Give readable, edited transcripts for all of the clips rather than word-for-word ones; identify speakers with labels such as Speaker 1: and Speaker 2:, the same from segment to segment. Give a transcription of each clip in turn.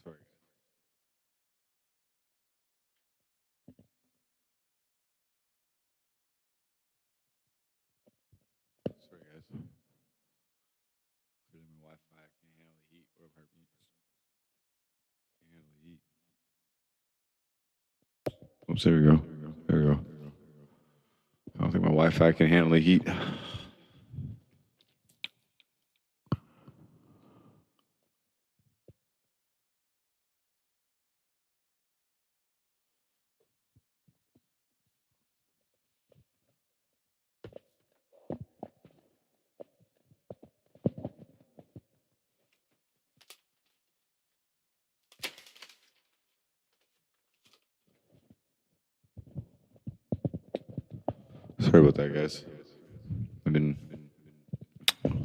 Speaker 1: Sorry. Sorry, guys. Clearly my Wi-Fi can't handle the heat. What up, heartbeats? Can't handle the heat. Oops, there we go. There we go. I don't think my Wi-Fi can handle the heat. Sorry about that, guys. I've been. What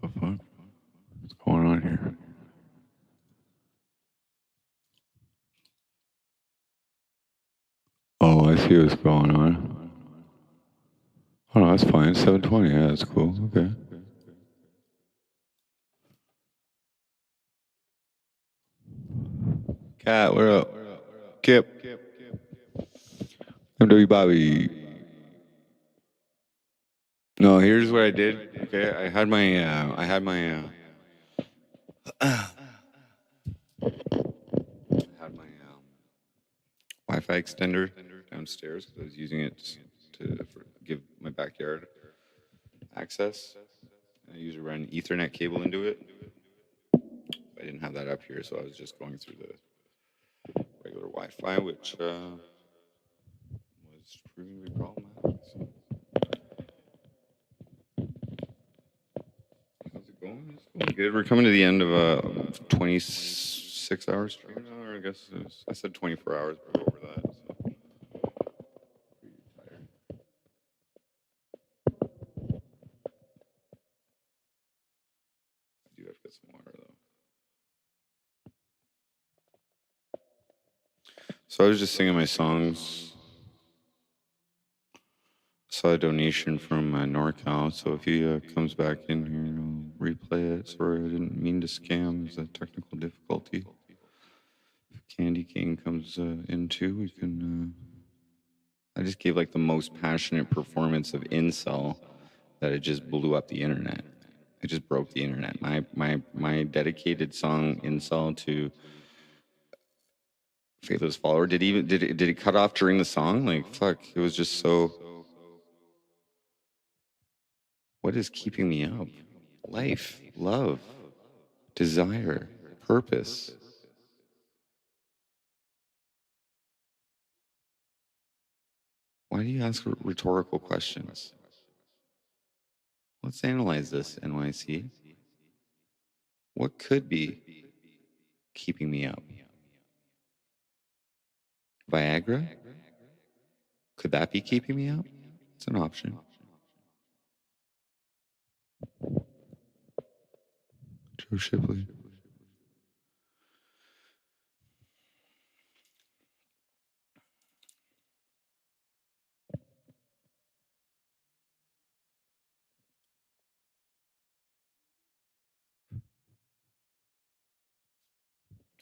Speaker 1: the fuck? What's going on here? Oh, I see what's going on. Oh, no, that's fine. 720. Yeah, that's cool. Okay. Cat, what up? Kip. MW Bobby. No, here's what I did. Okay, I had my Wi-Fi extender downstairs because I was using it to give my backyard access. I usually run Ethernet cable into it. I didn't have that up here, so I was just going through the regular Wi-Fi, which was proving to be problematic. So. How's it going? It's going good. We're coming to the end of a 26-hour stream now, or I guess I said 24 hours, but we're over that. So. Pretty tired. I do have to get some water though. So I was just singing my songs. Saw a donation from NorCal, so if he comes back in here, I'll replay it. Sorry, I didn't mean to scam. It's a technical difficulty. If Candy King comes in too, we can. I just gave like the most passionate performance of Incel that it just blew up the internet. It just broke the internet. My dedicated song Incel to Faithless Follower. Did it cut off during the song? Like fuck, it was just so. What is keeping me up? Life, love, desire, purpose. Why do you ask rhetorical questions? Let's analyze this, NYC. What could be keeping me up? Viagra? Could that be keeping me up? It's an option. Joe Shipley.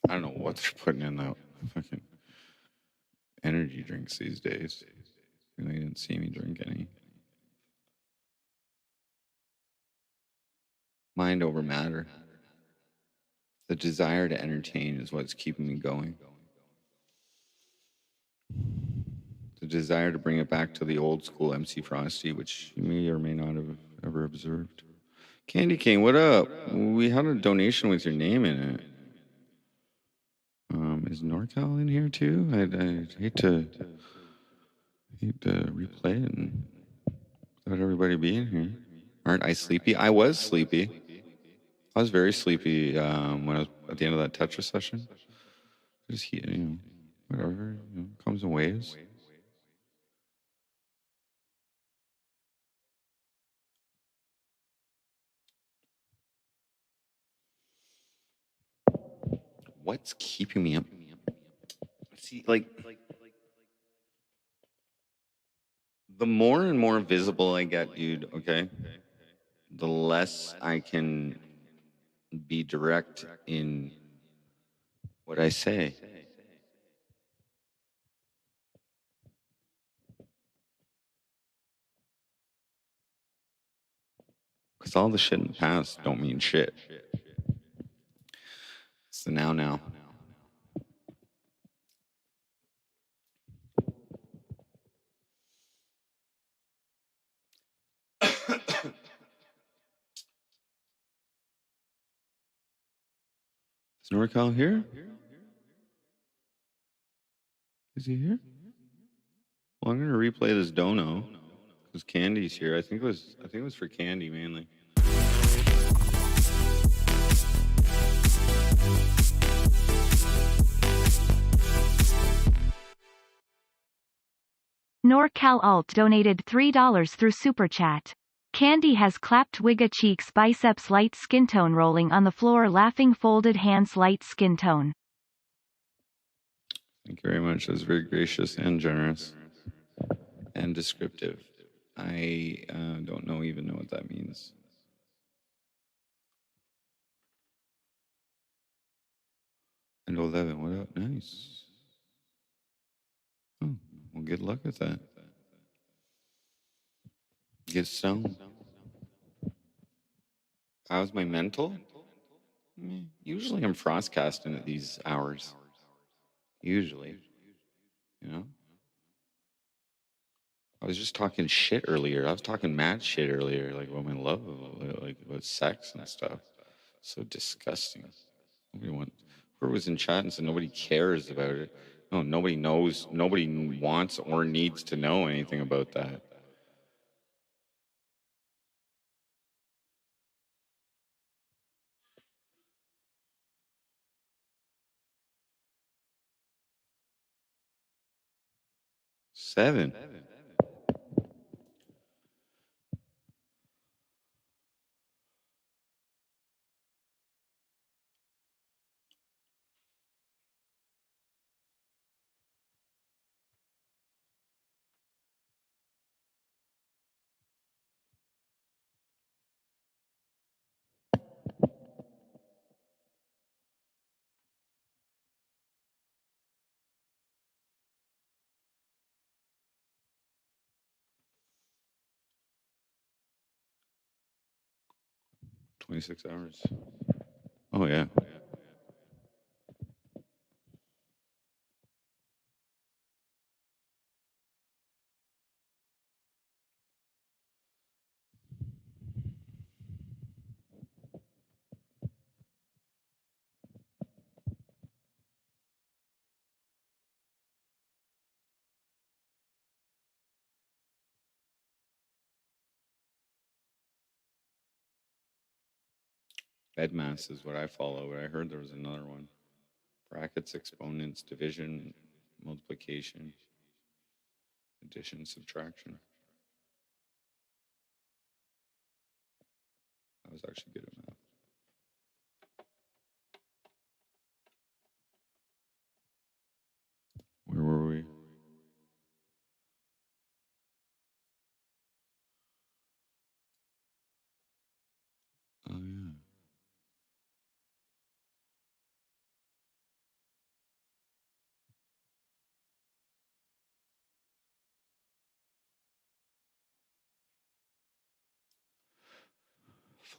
Speaker 1: I don't know what they're putting in that fucking energy drinks these days. You didn't see me drink any. Mind over matter. The desire to entertain is what's keeping me going. The desire to bring it back to the old school MC Frosty, which you may or may not have ever observed. Candy King, what up? We had a donation with your name in it. Is NorCal in here too? I hate to replay it and without everybody being here. Aren't I sleepy? I was sleepy. I was very sleepy when I was at the end of that Tetris session. Just whatever, comes in waves. What's keeping me up? See, like The more and more visible I get, dude, okay, the less I can be direct in what I say. Because all the shit in the past don't mean shit. It's the now. Is NorCal here? Is he here? Well, I'm gonna replay this dono because Candy's here. I think it was for Candy mainly.
Speaker 2: NorCal Alt donated $3 through Super Chat. Candy has clapped Wigga cheeks biceps light skin tone rolling on the floor laughing folded hands light skin tone.
Speaker 1: Thank you very much. That was very gracious and generous and descriptive. I don't even know what that means. And 11, what up? Nice. Oh, well, good luck with that. Get stoned. How's my mental? Usually I'm frostcasting at these hours. Usually. You know? I was just talking shit earlier. I was talking mad shit earlier, like about my love, like about sex and stuff. So disgusting. Whoever was in chat and said nobody cares about it. No, nobody knows. Nobody wants or needs to know anything about that. Seven. 26 hours. Oh, yeah. BEDMAS is what I follow, but I heard there was another one. Brackets, exponents, division, multiplication, addition, subtraction. I was actually good at math. Where were we? Oh, yeah.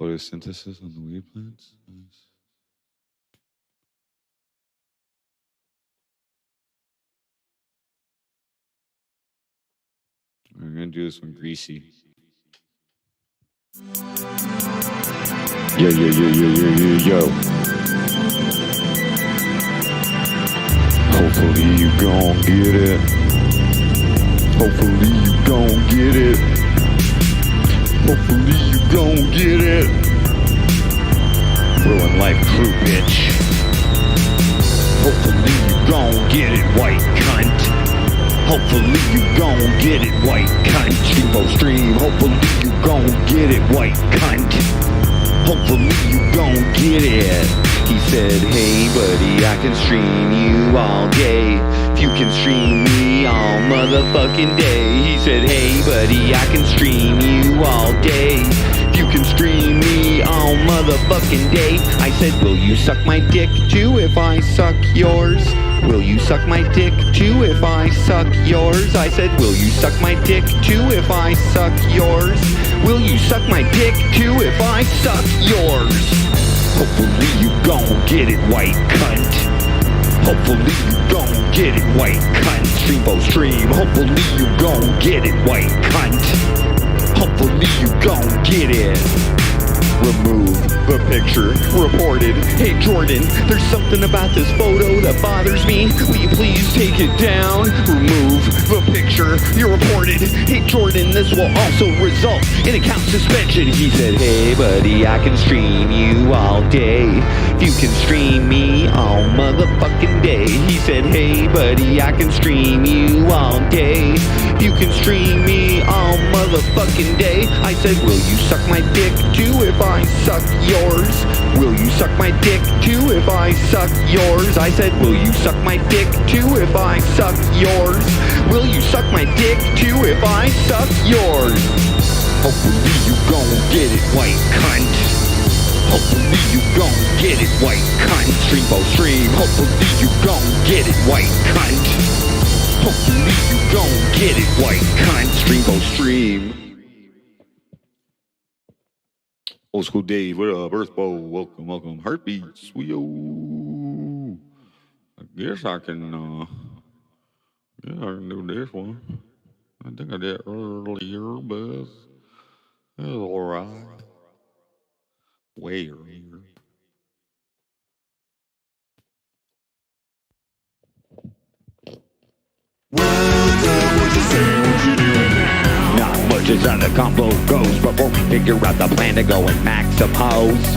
Speaker 1: Photosynthesis on the weed plants? Nice. We're going to do this one greasy. Yo. Hopefully you gon' get it. Hopefully you gon' get it. Hopefully you gon' get it. Ruin life crew, bitch. Hopefully you gon' get it, white cunt. Hopefully you gon' get it, white cunt. Streamo stream, hopefully you gon' get it, white cunt. Hopefully you gon' get it. He said, hey buddy, I can stream you all day. If
Speaker 3: You can stream me all motherfucking day. He said, hey buddy, I can stream you all day. You can stream me all motherfucking day. I said, will you suck my dick too if I suck yours? Will you suck my dick too if I suck yours? I said, will you suck my dick too if I suck yours? Will you suck my dick too if I suck yours? Hopefully you gon' get it, white cunt. Hopefully you gon' get it, white cunt. Streambo stream, hopefully you gon' get it, white cunt. Hopefully you gon' get it. Remove the picture, reported. Hey Jordan, there's something about this photo that bothers me. Will you please take it down? Remove the picture, you're reported. Hey Jordan, this will also result in account suspension. He said, hey buddy, I can stream you all day. You can stream me all motherfucking day. He said, hey buddy, I can stream you all day. You can stream me all motherfucking day. I said, will you suck my dick too if I suck yours? Will you suck my dick too if I suck yours? I said, will you suck my dick too if I suck yours? Will you suck my dick too if I suck yours? Hopefully you gon' get it, white cunt. Hopefully you gon' get it, white cunt. Streambo stream, hopefully you gon' get it, white cunt. Hopefully you gon' get it, white cunt. Streambo stream.
Speaker 1: Old School Dave, what up? Earth Bowl, welcome, welcome. Heartbeats, wee-oh. I guess I can do this one. I think I did earlier, but it's alright. Way earlier.
Speaker 3: Not much is how the combo goes before we figure out the plan to go and max a pose.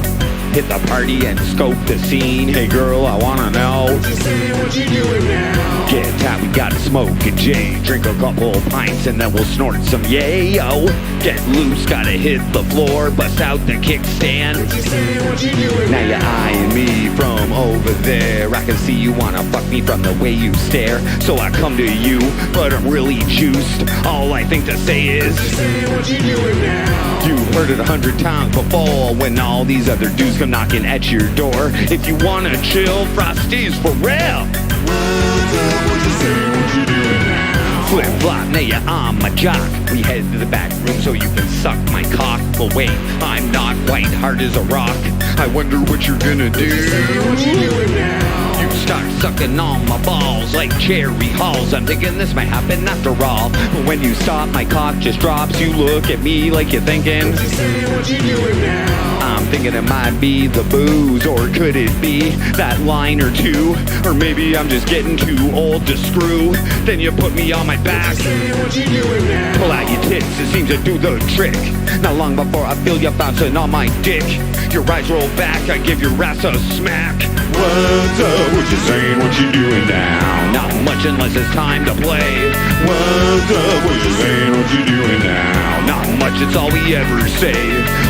Speaker 3: Hit the party and scope the scene. Hey girl, I wanna know what you saying, what you doing now? Get out, we gotta smoke a J. Drink a couple pints and then we'll snort some yayo. Get loose, gotta hit the floor. Bust out the kickstand. What you saying, what you doing now? You're eyeing me from over there. I can see you wanna fuck me from the way you stare. So I come to you, but I'm really juiced. All I think to say is, what you saying, what you doing now? You've heard it 100 times before when all these other dudes come knocking at your door. If you wanna chill, Frosty's for real. What you saying, what you doing now? Flip flop, now you're on my jock. We head to the back room so you can suck my cock. But wait, I'm not white, hard as a rock. I wonder what you're gonna do. What you saying, what you doing now? You start sucking on my balls like cherry halls. I'm thinking this might happen after all. But when you stop, my cock just drops. You look at me like you're thinking, what you saying, what you doing now? I'm thinking it might be the booze, or could it be that line or two? Or maybe I'm just getting too old to screw. Then you put me on my back. What you saying, what you doing now? Pull out your tits, it seems to do the trick. Not long before I feel you bouncing on my dick. Your eyes roll back, I give your ass a smack. What's up, what you saying, what you doing now? Not much unless it's time to play. What's up, what you saying, what you doing now? Not much, it's all we ever say.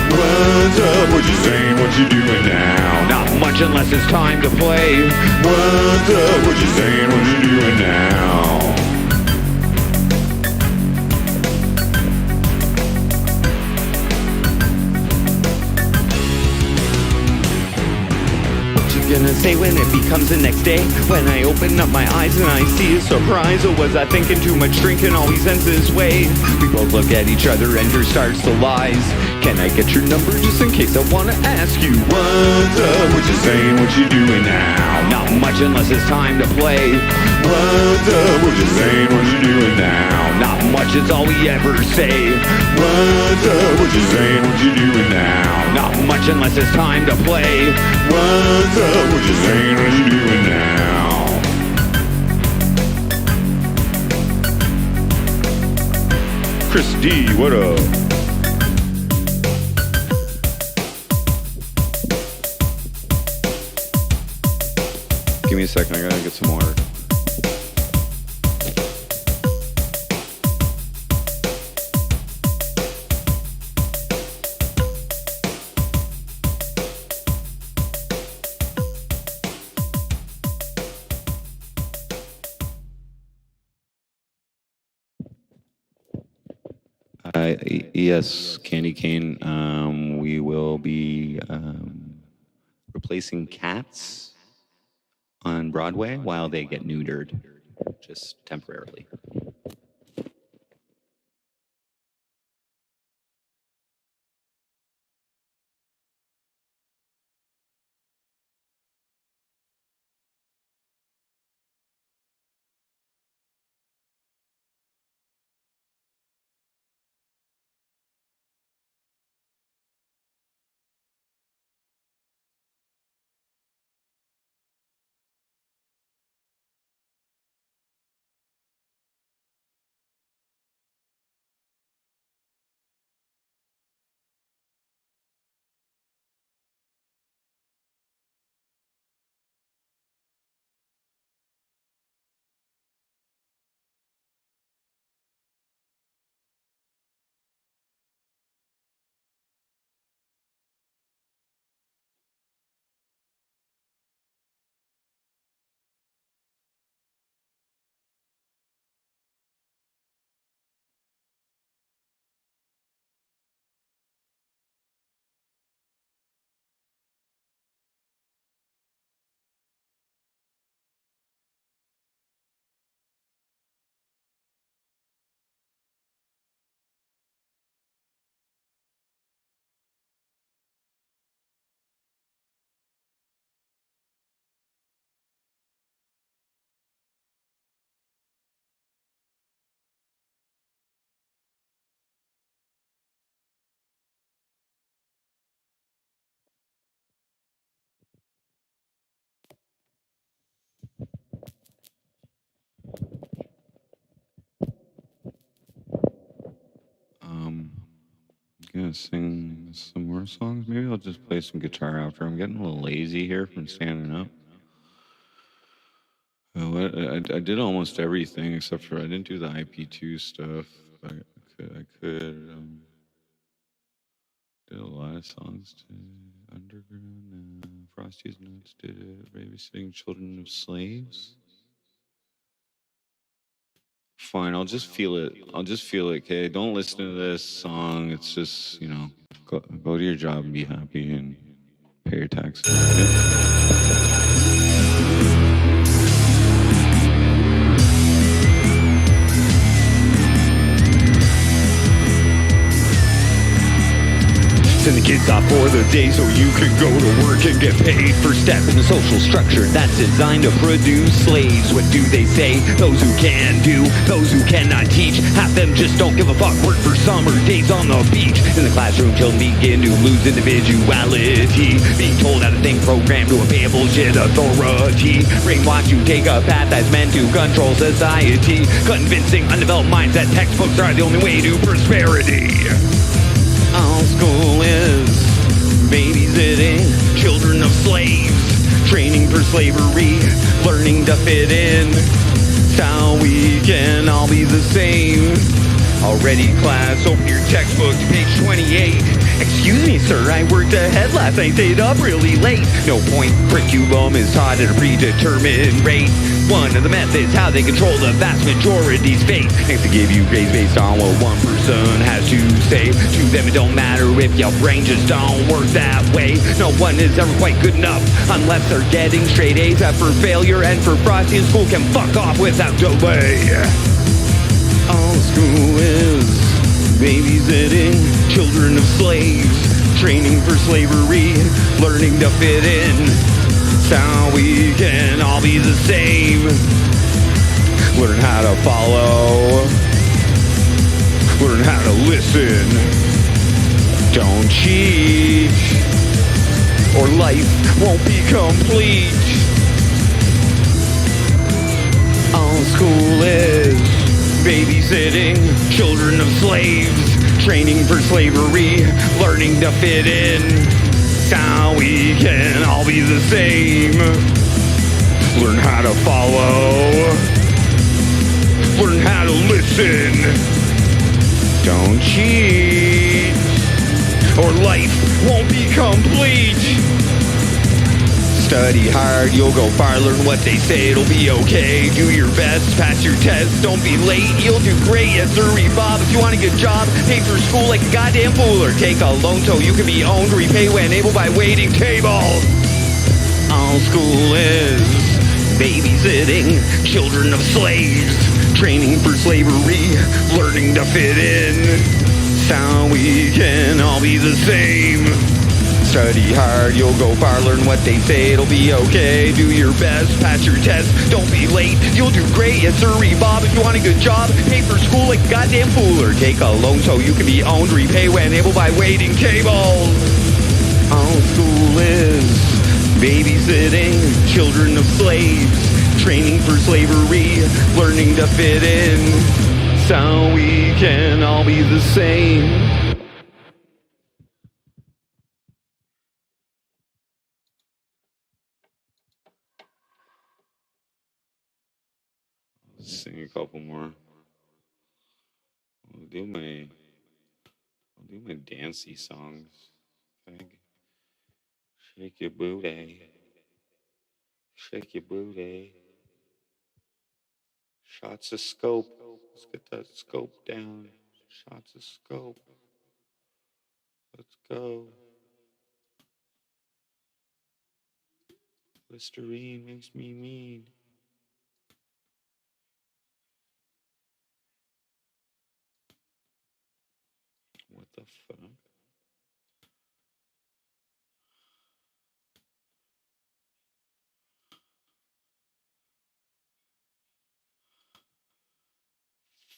Speaker 3: What's up, what you saying, what you doing now? Not much unless it's time to play. What's up, what you saying, what you doing now? Gonna say when it becomes the next day, when I open up my eyes and I see a surprise. Or was I thinking too much drinking always ends this way? We both look at each other and her starts to lies. Can I get your number just in case I wanna ask you? What's up, what you saying, what you doing now? Not much unless it's time to play. What's up, what you saying, what you doing now? Not much, it's all we ever say. What's up, what you saying, what you doing now? Not much unless it's time to play. What's up, what you saying, what you doing now?
Speaker 1: Chris D, what up? Give me a second, I gotta get some water. Yes, Candy Cane. We will be replacing cats on Broadway while they get neutered, just temporarily. I'm gonna sing some more songs. Maybe I'll just play some guitar after. I'm getting a little lazy here from standing up. I did almost everything except for I didn't do the IP2 stuff. I could did a lot of songs to Underground. Frosty's Nuts did it. Babysitting Children of Slaves. Fine, I'll just feel it. Okay, don't listen to this song. It's just, go to your job and be happy and pay your taxes.
Speaker 3: Send the kids off for the day so you can go to work and get paid. First step in the social structure that's designed to produce slaves. What do they say? Those who can do, those who cannot teach. Half them just don't give a fuck, work for summer days on the beach. In the classroom, children begin to lose individuality. Being told how to think, programmed to obey a bullshit authority. Brainwash you, take a path that's meant to control society. Convincing undeveloped minds that textbooks are the only way to prosperity. All school is babysitting children of slaves, training for slavery, learning to fit in. It's how we can all be the same. Already, class, open your textbook to page 28. Excuse me, sir, I worked ahead last night, stayed up really late. No point, curriculum is taught at a predetermined rate. One of the methods, how they control the vast majority's fate. Next to give you grades based on what one person has to say. To them it don't matter if your brain just don't work that way. No one is ever quite good enough unless they're getting straight A's. That for failure and for Frosty in school can fuck off without delay. All school is babysitting children of slaves, training for slavery, learning to fit in. It's how we can all be the same. Learn how to follow, learn how to listen. Don't cheat, or life won't be complete. All school is babysitting children of slaves, training for slavery, learning to fit in. It's how we can all be the same. Learn how to follow, learn how to listen. Don't cheat, or life won't be complete. Study hard, you'll go far, learn what they say, it'll be okay. Do your best, pass your test, don't be late, you'll do great. Yes, sir, Bob, if you want a good job, pay for school like a goddamn fool, or take a loan so you can be owned, repay when able by waiting tables. All school is babysitting children of slaves, training for slavery, learning to fit in, so we can all be the same. Study hard, you'll go far, learn what they say, it'll be okay. Do your best, pass your test, don't be late, you'll do great. Yes, sir, Bob, if you want a good job, pay for school like a goddamn fool, or take a loan so you can be owned, repay when able by waiting tables. All school is babysitting children of slaves, training for slavery, learning to fit in, so we can all be the same.
Speaker 1: Sing a couple more. I'll do my dancey songs. Shake your booty. Shake your booty. Shots of scope. Let's get that scope down. Shots of scope. Let's go. Listerine makes me mean. What the fuck?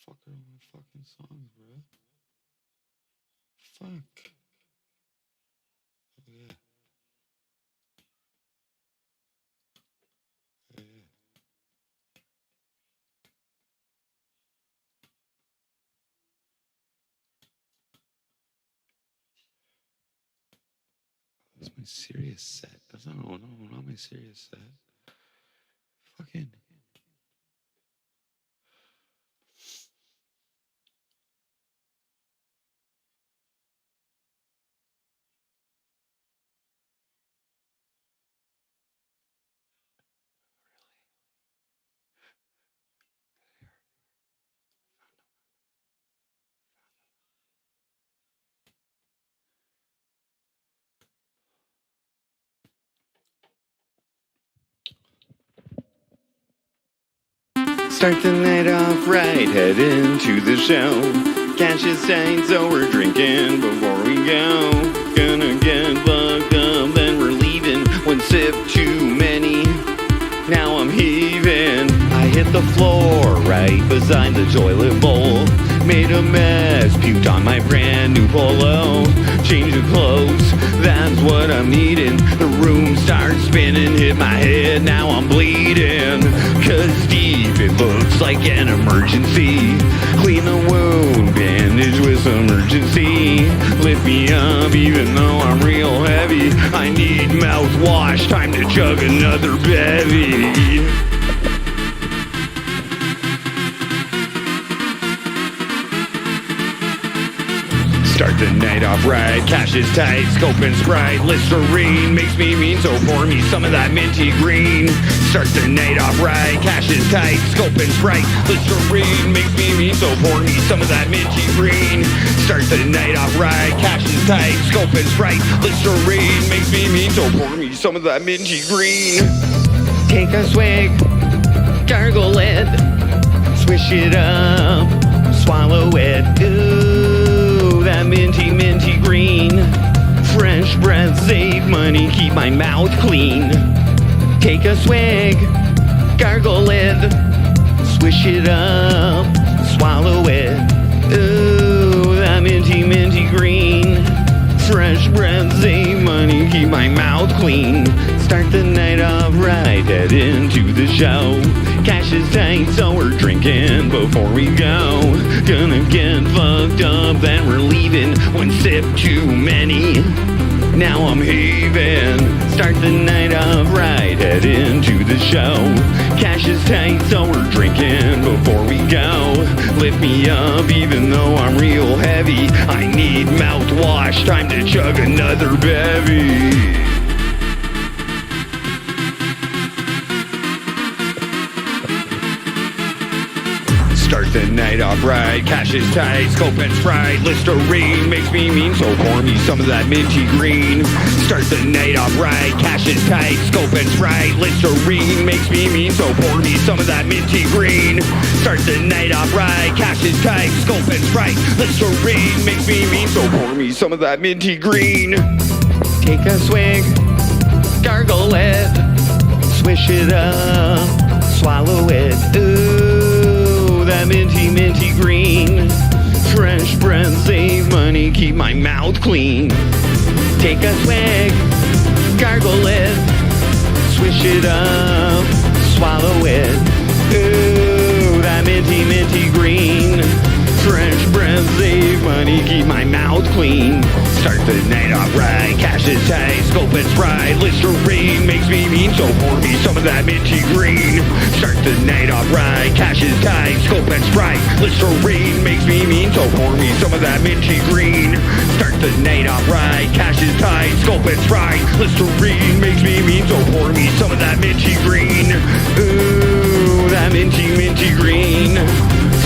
Speaker 1: Fuck are my fucking songs, bro? Fuck. Yeah. Yeah. That's my serious set. That's not my serious set. Fucking.
Speaker 3: Start the night off right, head into the show. Cash is tight, so we're drinking before we go. Gonna get fucked up, then we're leaving. One sip too many, now I'm heaving. I hit the floor right beside the toilet bowl. Made a mess, puked on my brand new polo. Change of clothes, that's what I'm needing. The room starts spinning, hit my head, now I'm bleeding. Cause deep, it looks like an emergency. Clean the wound, bandage with some urgency. Lift me up even though I'm real heavy. I need mouthwash, time to chug another bevy. Start the night off right, cash is tight, scope and Sprite. Listerine makes me mean, so pour me some of that minty green. Start the night off right, cash is tight, scope and Sprite. Listerine makes me mean, so pour me some of that minty green. Start the night off right, cash is tight, scope and Sprite. Listerine makes me mean, so pour me some of that minty green. Take a swig, gargle it, swish it up, swallow it. Ooh, that minty, minty green. Fresh breath, save money, keep my mouth clean. Take a swig, gargle it, swish it up, swallow it. Ooh, that minty, minty green. Fresh breath, save money, keep my mouth clean. Start the night off right, head into the show. Cash is tight, so we're drinking before we go. Gonna get fucked up, then we're leaving. One sip too many, now I'm heaving. Start the night off right, head into the show. Cash is tight, so we're drinking before we go. Lift me up even though I'm real heavy. I need mouthwash, time to chug another bevy. the night off right, cash is tight, scope and sprite, Listerine makes me mean, so pour me some of that minty green. Start the night off right, cash is tight, scope and sprite, Listerine makes me mean, so pour me some of that minty green. Start the night off right, cash is tight, scope and sprite, Listerine makes me mean, so pour me some of that minty green. Take a swig, gargle it, swish it up, swallow it. Ooh, that minty green. Fresh breath, save money, keep my mouth clean. Take a swig, gargle it, swish it up, swallow it. Ooh, that minty green. Fresh breath, save money, keep my mouth clean. Start the night off right, cash is tight, scope and sprite, Listerine makes me mean, so pour me some of that minty green. Start the night off right, cash is tight, scope and sprite, Listerine makes me mean, so pour me some of that minty green. Start the night off right, cash is tight, scope and sprite, Listerine makes me mean, so pour me some of that minty green. Ooh, that minty green.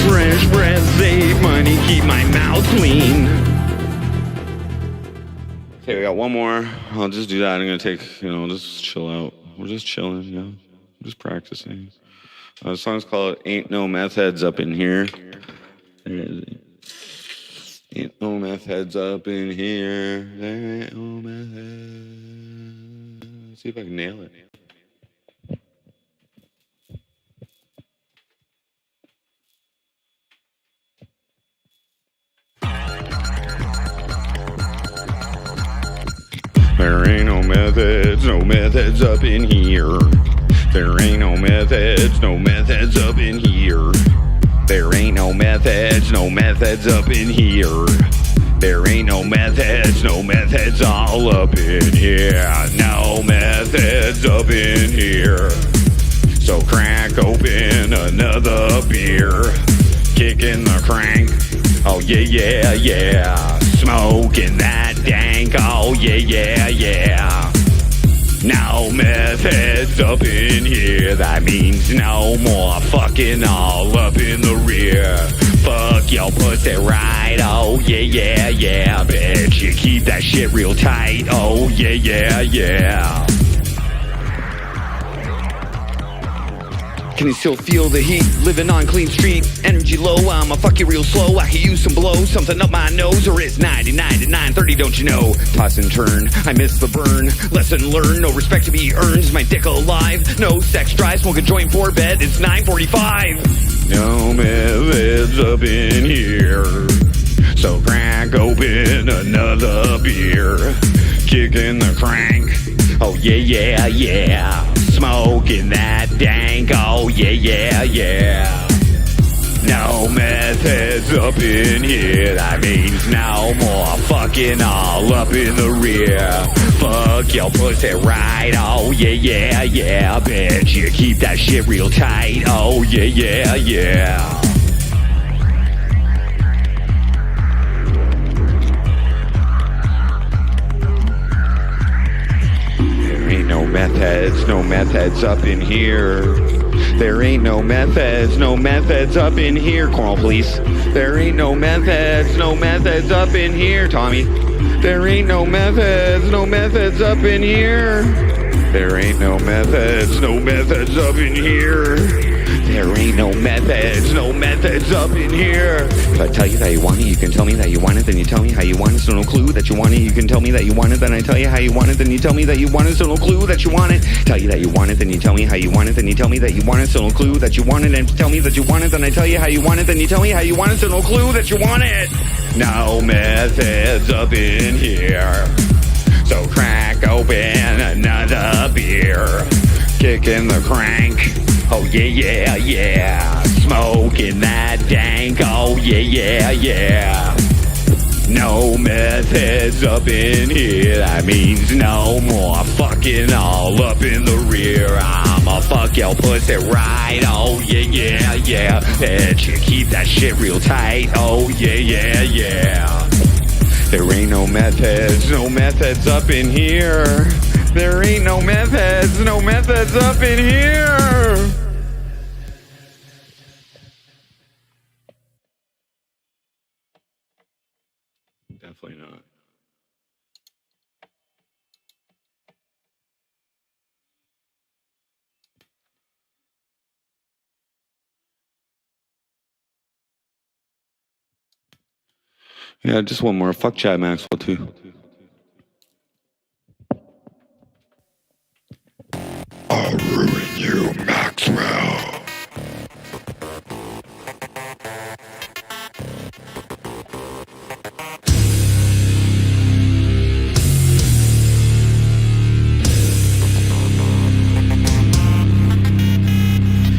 Speaker 3: Fresh breath, save money, keep my mouth clean. Okay, we got one more. I'll just do that. I'm gonna take, just chill out. We're just chilling, just practicing. The song's called Ain't No Meth Heads Up in Here. Ain't no meth heads up in here. There ain't no meth heads. Let's see if I can nail it. There ain't no methods up in here. There ain't no methods up in here. There ain't no methods up in here. There ain't no methods all up in here. No methods up in here. So crack open another beer. Kicking the crank. Oh yeah. Smoking that dank. Oh yeah. No methods up in here. That means no more fucking all up in the rear. Fuck your pussy right. Oh yeah. Bitch, you keep that shit real tight. Oh yeah. Can you still feel the heat? Living on clean street, energy low, I'ma fuck you real slow. I could use some blow, something up my nose, or it's 99 to 9:30, don't you know? Toss and turn, I miss the burn. Lesson learned, no respect to be earned. Is my dick alive? No sex drive, smoke a joint for bed, it's 9:45. No methods up in here. So crack open another beer. Kicking the crank. Oh yeah. Smoking that dank. Oh yeah. No methods up in here. That means no more fucking all up in the rear. Fuck your pussy right. Oh yeah. Bitch, you keep that shit real tight. Oh yeah. No methods up in here. There ain't no methods up in here. Coral, please. There ain't no methods up in here, Tommy. There ain't no methods up in here. There ain't no methods up in here. There ain't no methods up in here. If I tell you that you want it, you can tell me that you want it, then you tell me how you want it, so no clue that you want it. You can tell me that you want it, then I tell you how you want it, then you tell me that you want it, so no clue that you want it. Tell you that you want it, then you tell me how you want it, then you tell me that you want it, so no clue that you want it, and tell me that you want it, then I tell you how you want it, then you tell me how you want it, so no clue that you want it. No methods up in here. So crack open another beer. Kicking the crank. Oh yeah. Smoking that dank. Oh yeah. No methods up in here. That means no more fucking all up in the rear. I'ma fuck your pussy right. Oh yeah. Bitch, you keep that shit real tight. Oh yeah. There ain't no methods up in here. There ain't no methods up in here.
Speaker 1: not? Yeah, just one more. Fuck Chad Maxwell, too.
Speaker 3: I'll ruin you, Maxwell.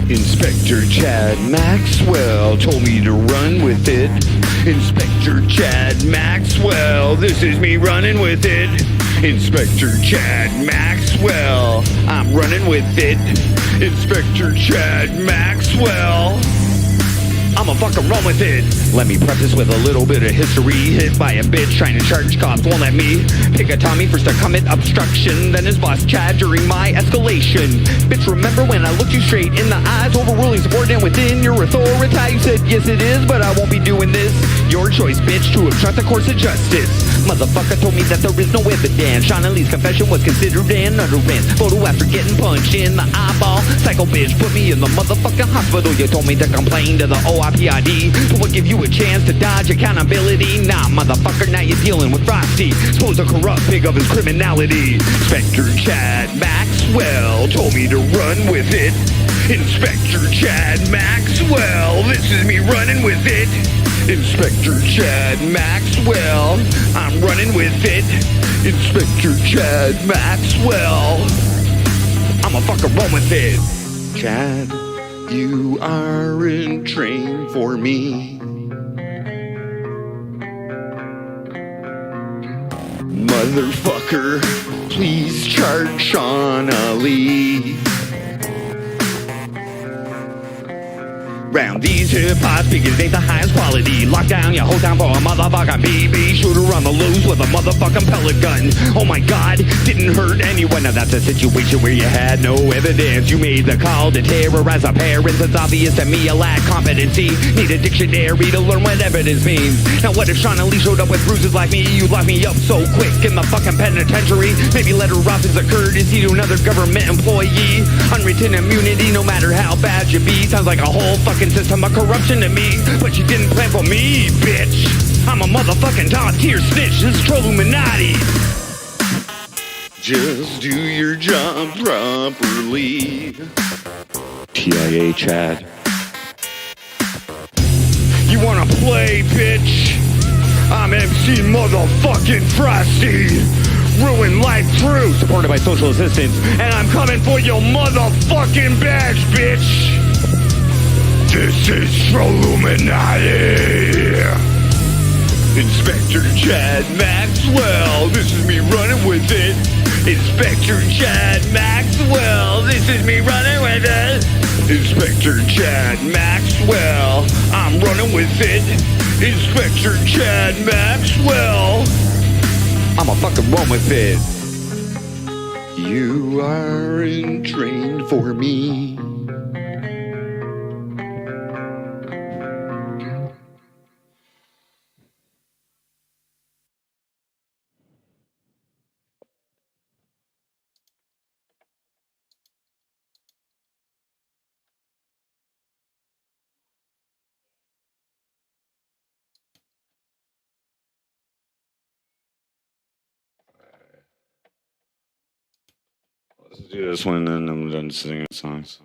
Speaker 3: Inspector Chad Maxwell told me to run with it. Inspector Chad Maxwell, this is me running with it. Inspector Chad Maxwell, I'm running with it. Inspector Chad Maxwell, I'ma fucking run with it. Let me preface with a little bit of history. Hit by a bitch trying to charge cops, won't let me pick a Tommy first to commit obstruction, then his boss Chad during my escalation. Bitch, remember when I looked you straight in the eyes, overruling subordinate within your authority? You said yes it is, but I won't be doing this. Your choice, bitch, to obstruct the course of justice. Motherfucker told me that there is no evidence. Sean Lee's confession was considered an utterance. Photo after getting punched in the eyeball. Psycho bitch put me in the motherfucking hospital. You told me to complain to the OIPID, but would give you a chance to dodge accountability. Nah, motherfucker, now you're dealing with Frosty, supposed a corrupt pig of his criminality. Inspector Chad Maxwell told me to run with it. Inspector Chad Maxwell, this is me running with it. Inspector Chad Maxwell, I'm running with it. Inspector Chad Maxwell, I'ma fucking run with it. Chad, you aren't trained for me. Motherfucker, please charge Sean Lee. Round these hip-hop speakers ain't the highest quality. Lock down your whole town for a motherfucking BB shooter on the loose with a motherfucking pellet gun. Oh my god, didn't hurt anyone. Now that's a situation where you had no evidence. You made the call to terrorize our parents. It's obvious to me you lack competency. Need a dictionary to learn what evidence means. Now what if Sean Lee showed up with bruises like me? You locked me up so quick in the fucking penitentiary. Maybe let her off as a courtesy to another government employee. Unwritten immunity no matter how bad you be. Sounds like a whole fucking system of corruption to me, but you didn't plan for me, bitch. I'm a motherfucking top tier snitch. This is Trolluminati. Just do your job properly. TIA, Chad. You wanna play, bitch? I'm MC motherfucking Frosty. Ruin Life Crew, supported by social assistance, and I'm coming for your motherfucking badge, bitch. This is Trolluminati. Inspector Chad Maxwell, this is me running with it. Inspector Chad Maxwell, this is me running with it. Inspector Chad Maxwell, I'm running with it. Inspector Chad Maxwell, I'ma fucking run with it. You aren't trained for me.
Speaker 1: Let's do this one, and then I'm done singing songs.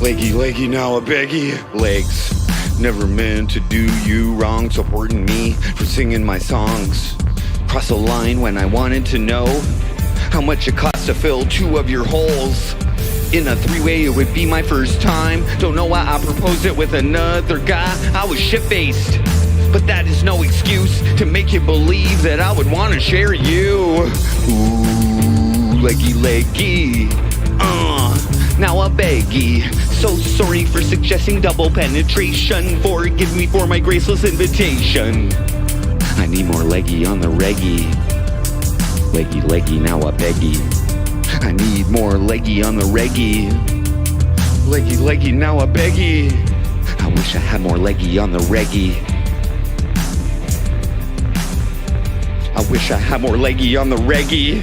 Speaker 3: Leggy, now a beggy. Legs, never meant to do you wrong. Supporting me for singing my songs. Cross a line when I wanted to know how much it costs to fill 2 of your holes. In a 3-way, it would be my first time. Don't know why I proposed it with another guy. I was shit-faced, but that is no excuse to make you believe that I would want to share you. Ooh, leggy. Now a beggy. So sorry for suggesting double penetration. Forgive me for my graceless invitation. I need more leggy on the reggae. Leggy, leggy, now I beggy. I need more leggy on the reggae. Leggy, leggy, now I beggy. I wish I had more leggy on the reggae. I wish I had more leggy on the reggae.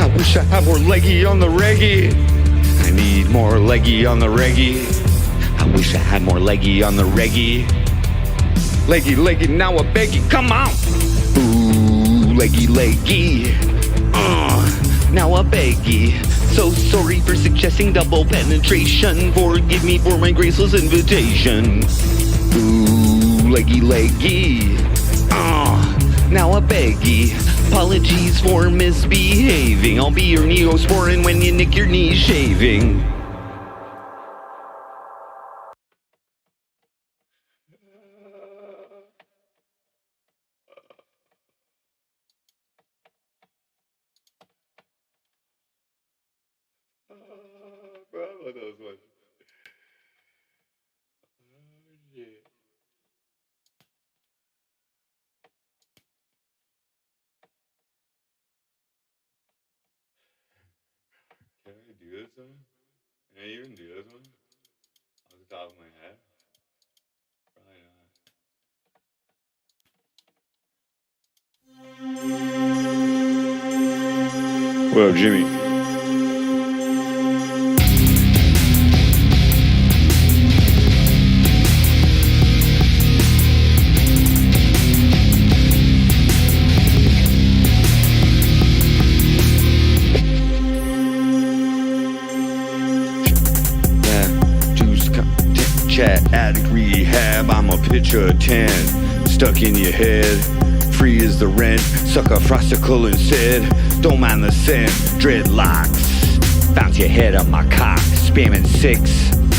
Speaker 3: I wish I had more leggy on the reggae. I need more leggy on the reggae. I wish I had more leggy on the reggae. Leggy, leggy, now I beg you, come on. Ooh, leggy, leggy. Now I beg you. So sorry for suggesting double penetration. Forgive me for my graceless invitation. Ooh, leggy, leggy. Now I beg ye. Apologies for misbehaving. I'll be your neosporin when you nick your knees shaving.
Speaker 1: Bravo, those ones. Yeah. Can I do this one? Can I even do this one? Off the top of my head? Probably not. What up, Jimmy?
Speaker 3: Chat addict rehab, I'm a pitch a 10. Stuck in your head, free as the rent. Suck a frosticle instead, don't mind the scent. Dreadlocks, bounce your head on my cock. Spamming 6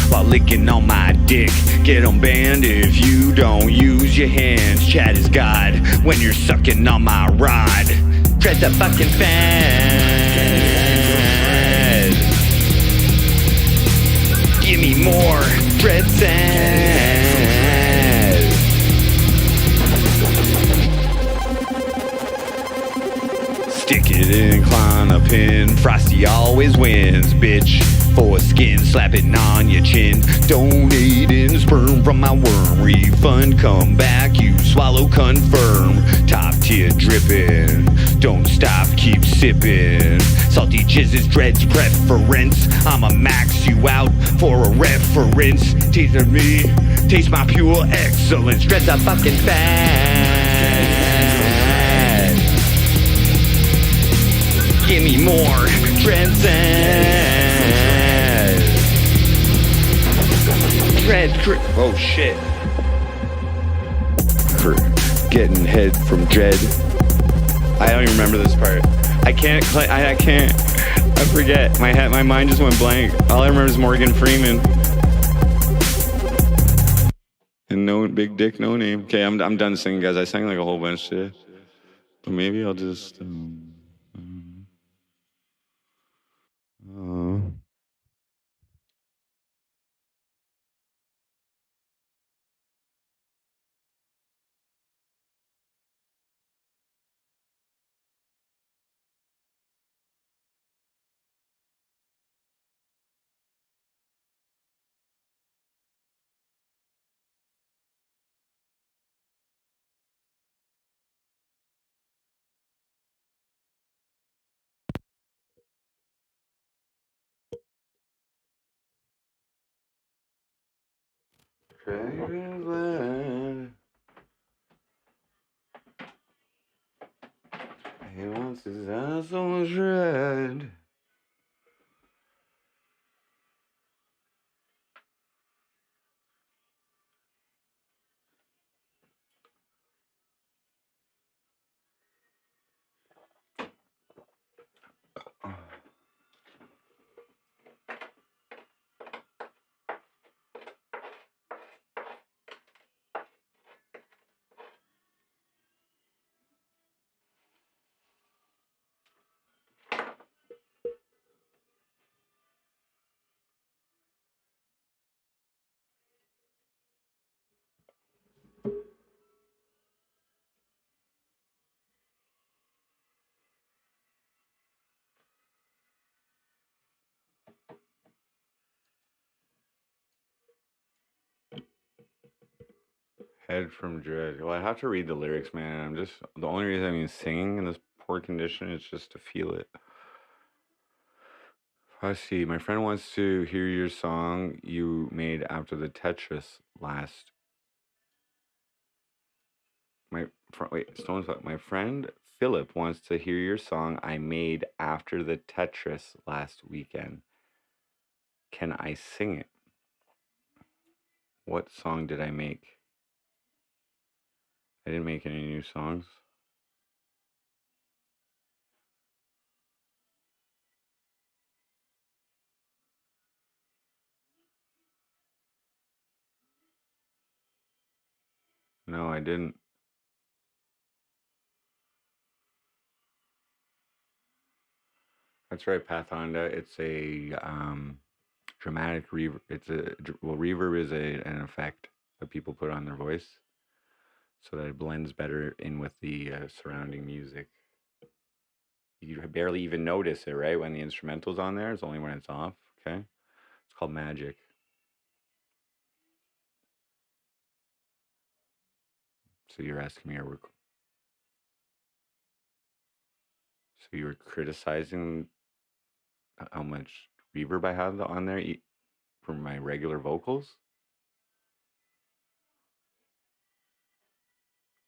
Speaker 3: while licking on my dick. Get 'em banned if you don't use your hands. Chat is God when you're sucking on my rod. Dread the fucking fan. Give me more dread sand. Stick it in, climb a pin. Frosty always wins, bitch. Foreskin slapping on your chin. Donating sperm from my worm. Refund, come back, you swallow, confirm. Top tier dripping. Don't stop, keep sipping. Salty jizzes, dreads, preference. I'ma max you out for a reference. Taste of me, taste my pure excellence. Dreads are fucking fat. Give me more dreads and dread. Oh shit. Getting head from dread. I don't even remember this part. I can't. I forget. My mind just went blank. All I remember is Morgan Freeman. And no big dick, no name. Okay, I'm done singing, guys. I sang like a whole bunch today. But maybe I'll just. He wants his ass on shred.
Speaker 1: Head from Dread. Well, I have to read the lyrics, man. The only reason I'm even singing in this poor condition is just to feel it. Frosty, my friend wants to hear your song you made after the Tetris last. My friend Philip wants to hear your song I made after the Tetris last weekend. Can I sing it? What song did I make? I didn't make any new songs. No, I didn't. That's right, Path Honda. It's a dramatic reverb. Reverb is an effect that people put on their voice so that it blends better in with the surrounding music. You barely even notice it, right? When the instrumental's on there, it's only when it's off. Okay, it's called magic. So you're asking me, so you were criticizing how much reverb I have on there for my regular vocals?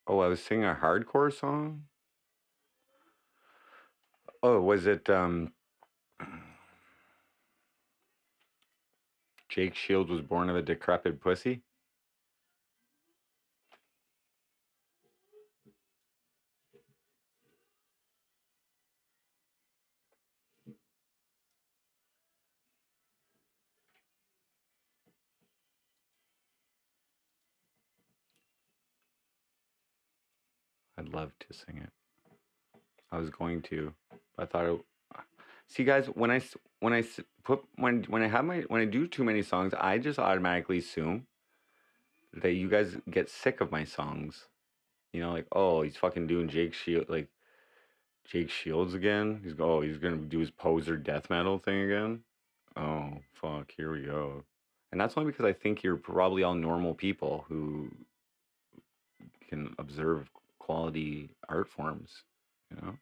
Speaker 1: Oh, I was singing a hardcore song? Oh, was it Jake Shields was born of a decrepit pussy? I'd love to sing it. I was going to, but I thought see, guys, when I do too many songs, I just automatically assume that you guys get sick of my songs. You know, like, oh, he's fucking doing Jake Shields again. He's gonna do his poser death metal thing again. Oh fuck, here we go. And that's only because I think you're probably all normal people who can observe quality art forms, you know.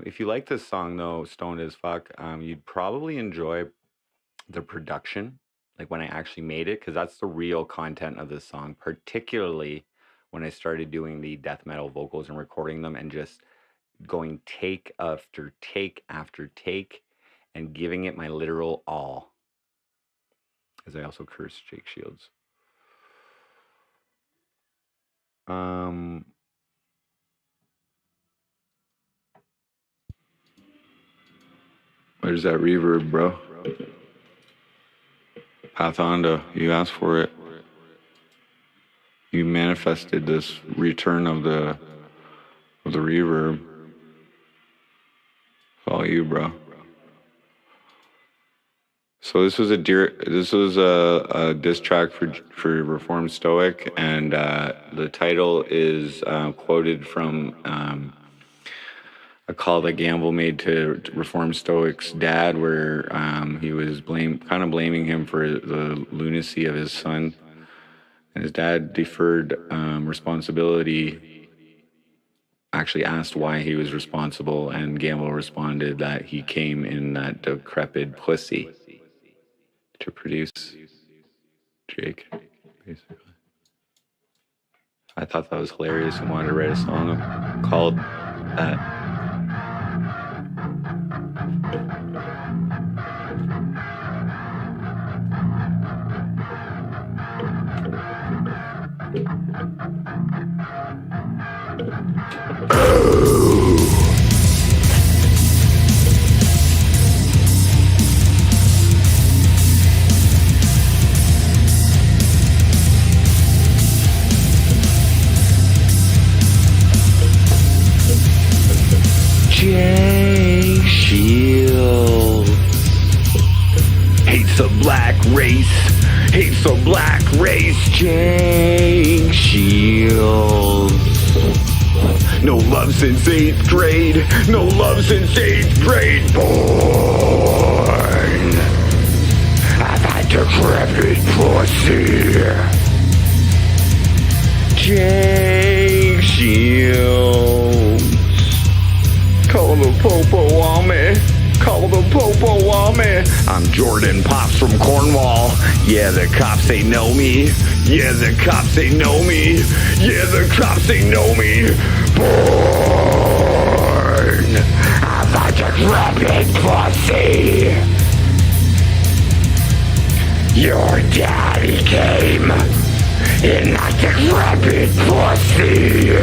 Speaker 1: If you like this song, though, Stoned as Fuck, you'd probably enjoy the production, like when I actually made it, because that's the real content of this song, particularly when I started doing the death metal vocals and recording them and just going take after take after take and giving it my literal all. As I also curse Jake Shields. Where's that reverb, bro? Path Honda, you asked for it. You manifested this return of the reverb. It's all you, bro. So this was a diss track for Reformed Stoic, and the title is quoted from a call that Gamble made to Reformed Stoic's dad, where he was blaming him for the lunacy of his son, and his dad deferred responsibility. Actually asked why he was responsible, and Gamble responded that he came in that decrepit pussy to produce Jake, basically. I thought that was hilarious and wanted to write a song called that.
Speaker 3: Jake Shields hates the black race, hates the black race. Jake Shields No love since 8th grade. No love since 8th grade. Born of that decrepit pussy. Jake Shields. Call the popo on me. Call the popo on me. I'm Jordan Pops from Cornwall. Yeah, the cops, they know me. Yeah, the cops, they know me. Yeah, the cops, they know me. Born of a decrepit pussy. Your daddy came in that decrepit pussy.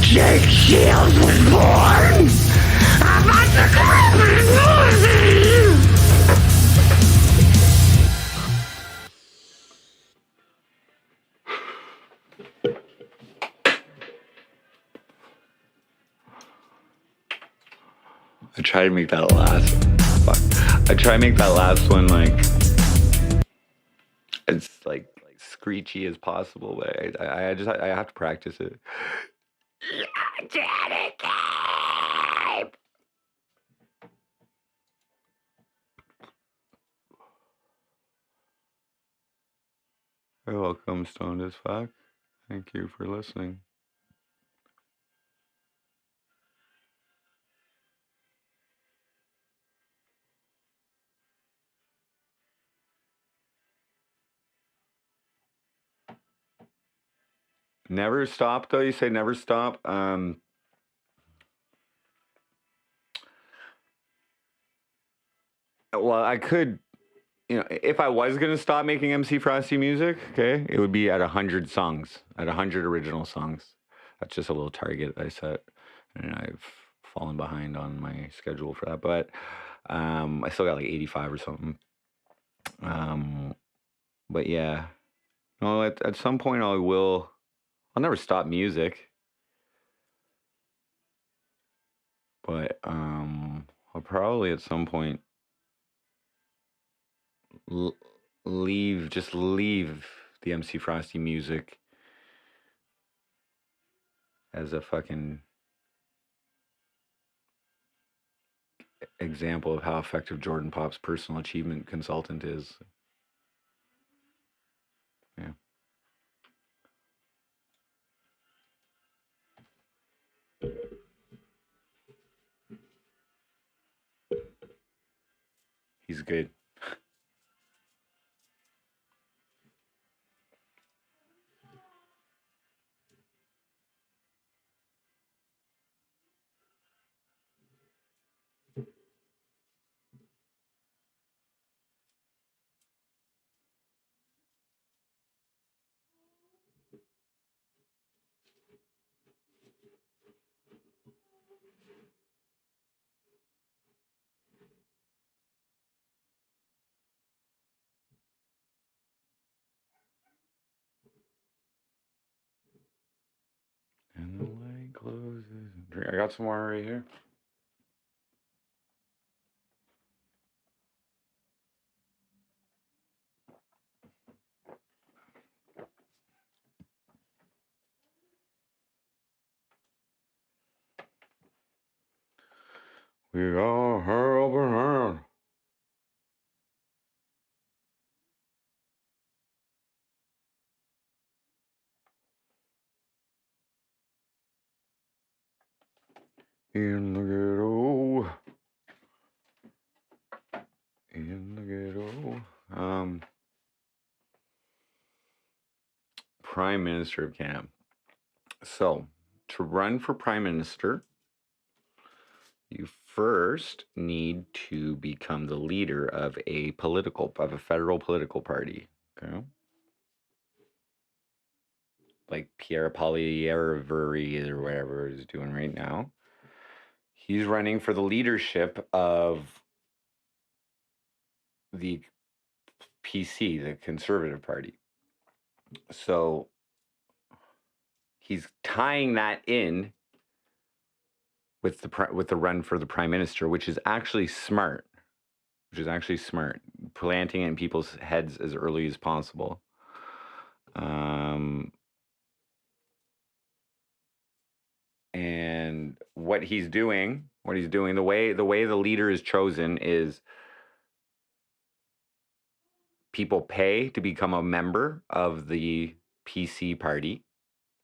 Speaker 3: Jake Shields was born about the decrepit pussy. I try to make that last. Fuck. I try to make that last one like it's like screechy as possible, but I have to practice it. Daddy came. You're welcome, Stoned as Fuck. Thank you for listening. Never stop, though? You say never stop? Well, I could, if I was going to stop making MC Frosty music, okay, it would be at 100 songs, at 100 original songs. That's just a little target I set, and I've fallen behind on my schedule for that, but I still got like 85 or something. But yeah, no, at some point I'll never stop music, but I'll probably at some point leave the MC Frosty music as a fucking example of how effective Jordan Pop's personal achievement consultant is. Yeah. He's good. And the light closes. I got some more right here. We got her open hand. In the ghetto. In the ghetto. Prime Minister of Canada. So, to run for Prime Minister, you first need to become the leader of a federal political party. Okay. like Pierre Poilievre or whatever is doing right now. He's running for the leadership of the PC, the Conservative Party. So he's tying that in with the run for the prime minister, which is actually smart. Planting it in people's heads as early as possible. And what he's doing, the way the leader is chosen is people pay to become a member of the PC party.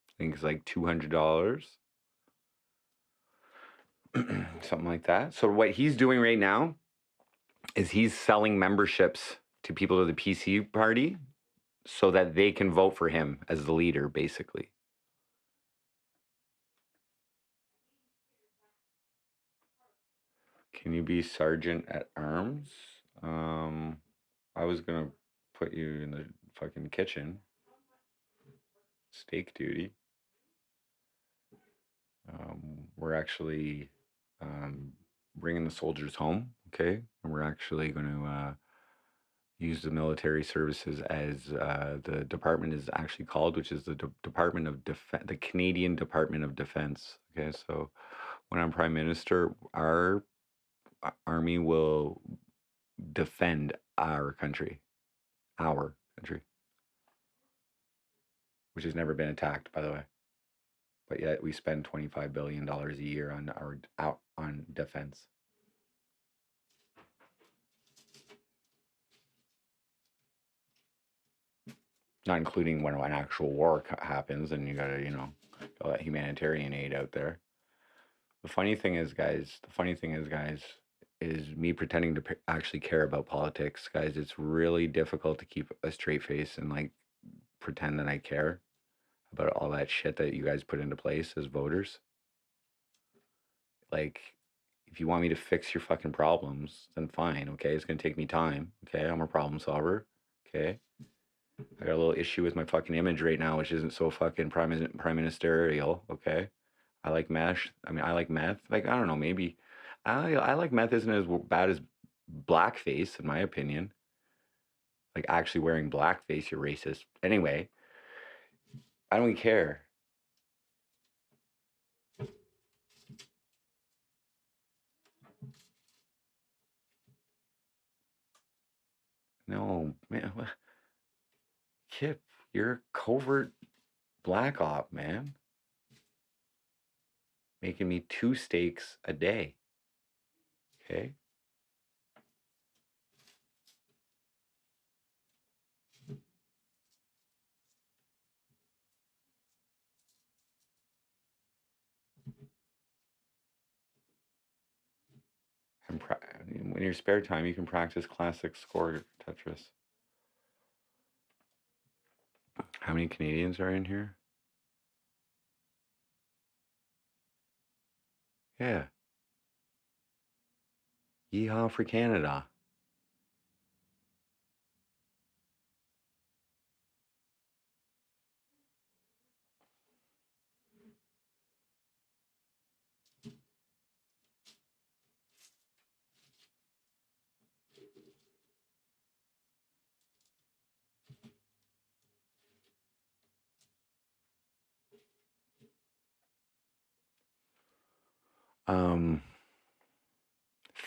Speaker 3: I think it's like $200. Something like that. So what he's doing right now is he's selling memberships to people of the PC party so that they can vote for him as the leader, basically. Can you be sergeant at arms? I was gonna put you in the fucking kitchen. Steak duty. We're actually bringing the soldiers home, okay? And we're actually going to use the military services as the department is actually called, which is the Department of Defense, the Canadian Department of Defense. Okay, so when I'm Prime Minister, our army will defend our country, which has never been attacked, by the way. But yet we spend $25 billion a year on defense. Not including when an actual war happens and you gotta, all that humanitarian aid out there. The funny thing is, guys, is me pretending to actually care about politics. Guys, it's really difficult to keep a straight face and like pretend that I care about all that shit that you guys put into place as voters. Like, if you want me to fix your fucking problems, then fine, okay? It's gonna take me time, okay? I'm a problem solver, okay? I got a little issue with my fucking image right now, which isn't so fucking prime ministerial, okay? I like mesh. I mean, I like meth. Like, I don't know, maybe. I like meth isn't as bad as blackface, in my opinion. Like, actually wearing blackface, you're racist. Anyway, I don't care. No, man. Kip, you're a covert black op, man. Making me 2 steaks a day. Okay? In your spare time, you can practice classic score Tetris. How many Canadians are in here? Yeah. Yeehaw for Canada.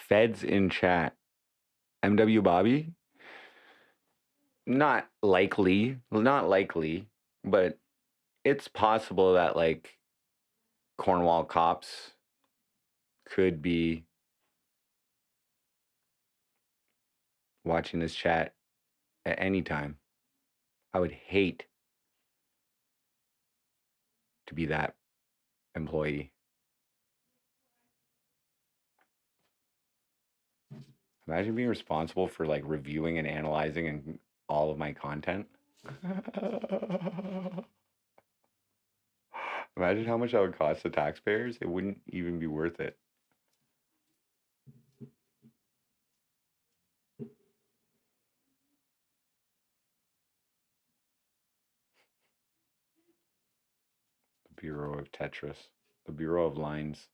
Speaker 3: Feds in chat. MW Bobby? Not likely, but it's possible that like Cornwall cops could be watching this chat at any time. I would hate to be that employee. Imagine being responsible for like reviewing and analyzing and all of my content. Imagine how much that would cost the taxpayers. It wouldn't even be worth it.
Speaker 1: of Tetris. The Bureau of Lines.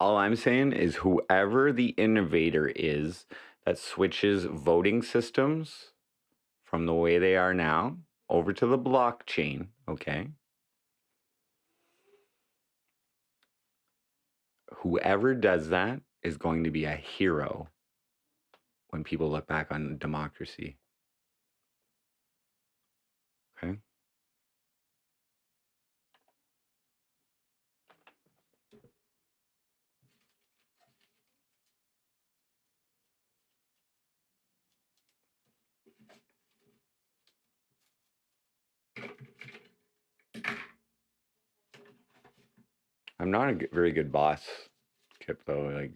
Speaker 1: All I'm saying is whoever the innovator is that switches voting systems from the way they are now over to the blockchain, okay? Whoever does that is going to be a hero when people look back on democracy. Okay? I'm not a very good boss, Kip, though. Like,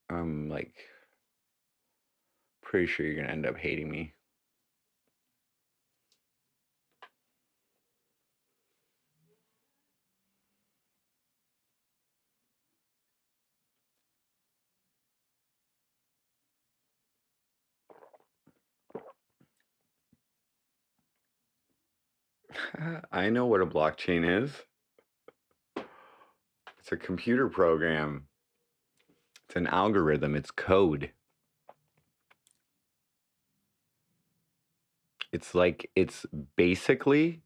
Speaker 1: I'm like pretty sure you're gonna end up hating me. I know what a blockchain is. It's a computer program. It's an algorithm. It's code. It's like it's basically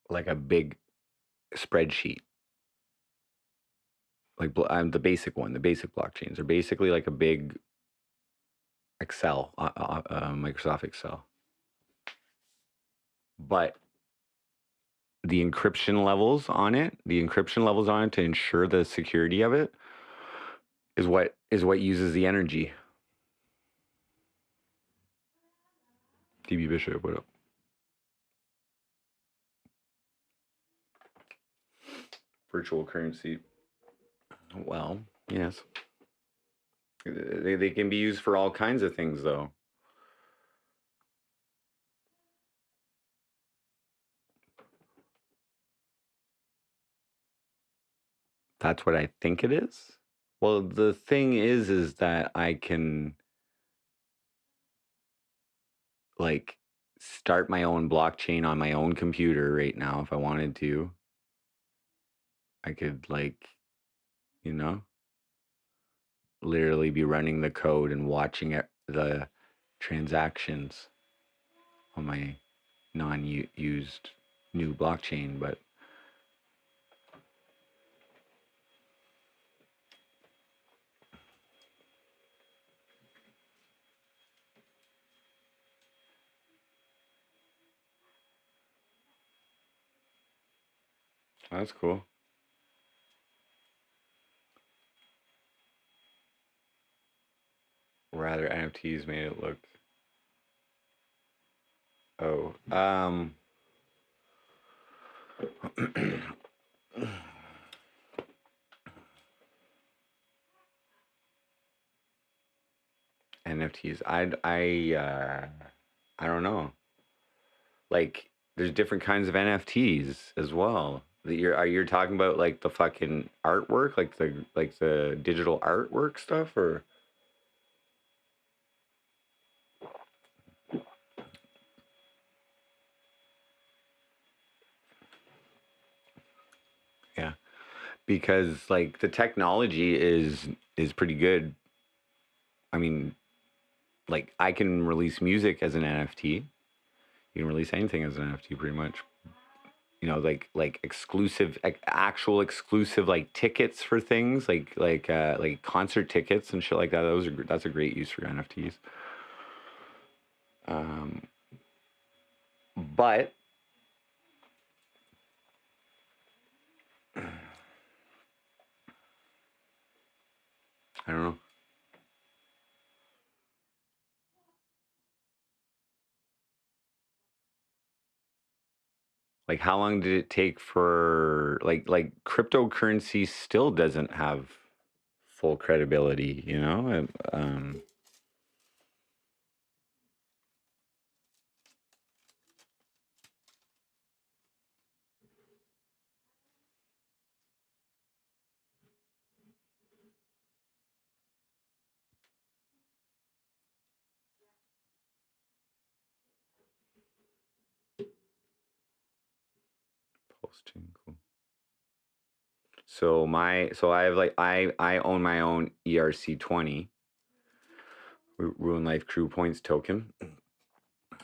Speaker 1: like a big spreadsheet. Like the basic one, the basic blockchains are basically like a big Excel, Microsoft Excel. But the encryption levels on it to ensure the security of it is what uses the energy. DB Bishop, what up? Virtual currency. Well, yes. They can be used for all kinds of things, though. That's what I think it is. Well, the thing is that I can like start my own blockchain on my own computer right now if I wanted to. I could like, you know, literally be running the code and watching the transactions on my non-used new blockchain, but that's cool. Rather, NFTs made it look. Oh, NFTs. I don't know. Like, there's different kinds of NFTs as well. You're talking about like the fucking artwork, like the digital artwork stuff, or yeah, because like the technology is pretty good. I mean, like I can release music as an NFT. You can release anything as an NFT, pretty much. You know, like exclusive, actual exclusive like tickets for things, like concert tickets and shit like that. That's a great use for NFTs. But I don't know.
Speaker 4: Like, how long did it take for like cryptocurrency still doesn't have full credibility, you know? Posting, cool. So I have like I own my own ERC20 Ruin Life Crew Points token.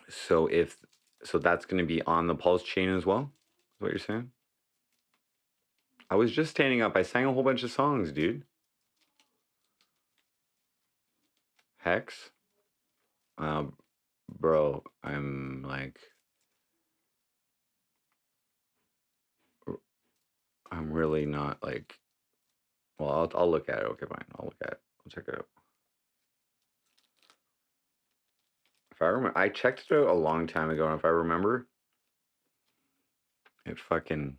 Speaker 4: So that's going to be on the Pulse chain as well. Is what you're saying? I was just standing up. I sang a whole bunch of songs, dude. Hex, bro. I'm like, I'm really not like. Well, I'll look at it. Okay, fine. I'll look at it. I'll check it out. If I remember, I checked it out a long time ago, and if I remember, it fucking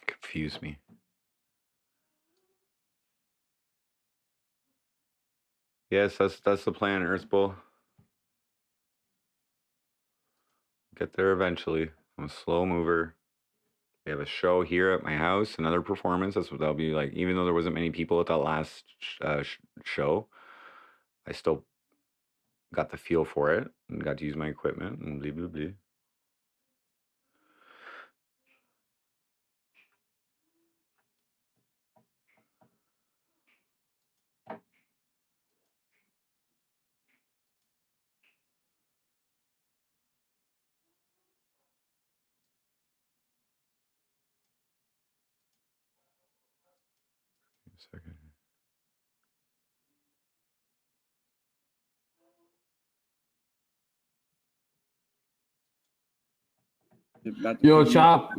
Speaker 4: confused me. Yes, that's the plan, Earthbull. Get there eventually. I'm a slow mover. We have a show here at my house, another performance. That's what that'll be like. Even though there wasn't many people at that last show, I still got the feel for it and got to use my equipment and blah, blah, blah. A second.
Speaker 5: Yo, Chop.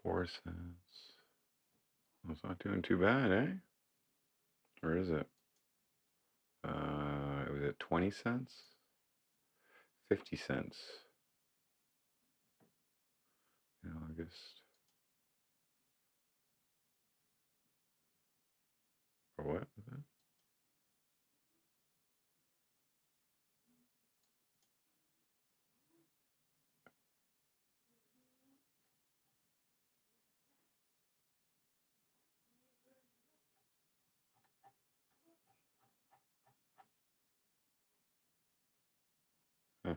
Speaker 4: $0.04. It's not doing too bad, eh? Or is it? Was it 20 cents? 50 cents in August. Or what was that? Huh.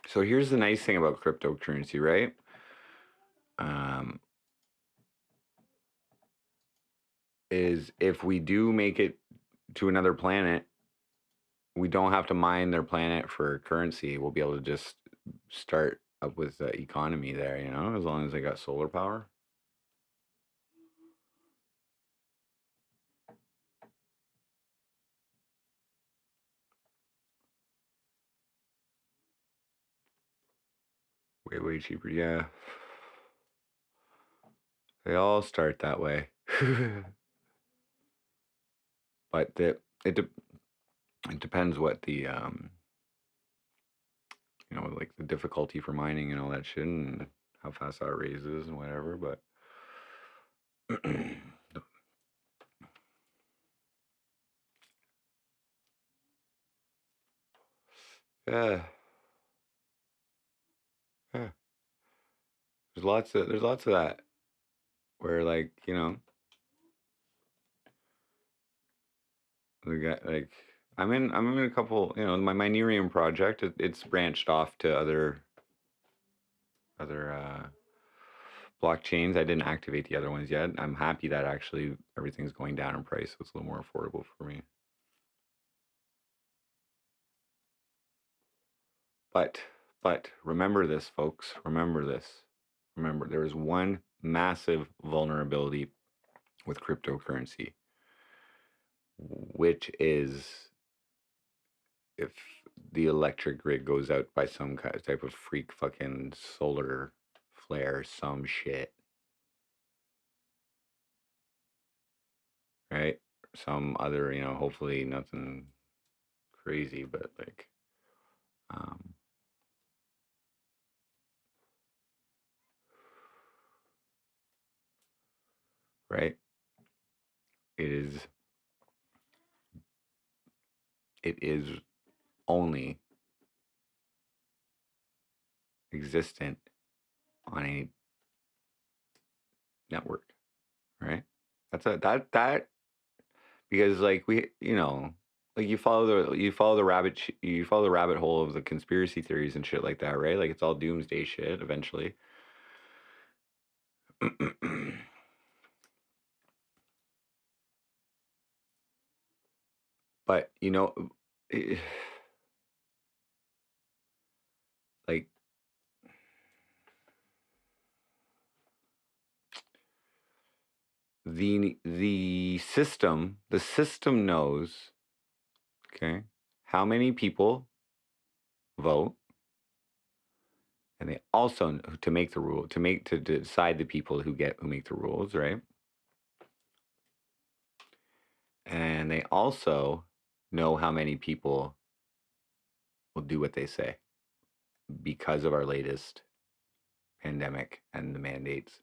Speaker 4: So here's the nice thing about cryptocurrency, right? Is if we do make it to another planet, we don't have to mine their planet for currency. We'll be able to just start up with the economy there, you know, as long as they got solar power. Way, way cheaper. Yeah. They all start that way. But It depends what the like the difficulty for mining and all that shit, and how fast that raises and whatever. But yeah, yeah. There's lots of that where like we got like I'm in a couple my Nerium project. It's branched off to other blockchains. I didn't activate the other ones yet. I'm happy that actually everything's going down in price, so it's a little more affordable for me. But remember this, folks. Remember this. Remember, there is one massive vulnerability with cryptocurrency, which is if the electric grid goes out by some type of freak fucking solar flare, some shit, right? Some other, hopefully nothing crazy, but like, right? It is only existent on a network, right? That's that because like like you follow the rabbit hole of the conspiracy theories and shit like that, right? Like it's all doomsday shit eventually. But like the system knows, okay, how many people vote, and they also to make the rule to decide the people who make the rules, right? And they also know how many people will do what they say because of our latest pandemic and the mandates,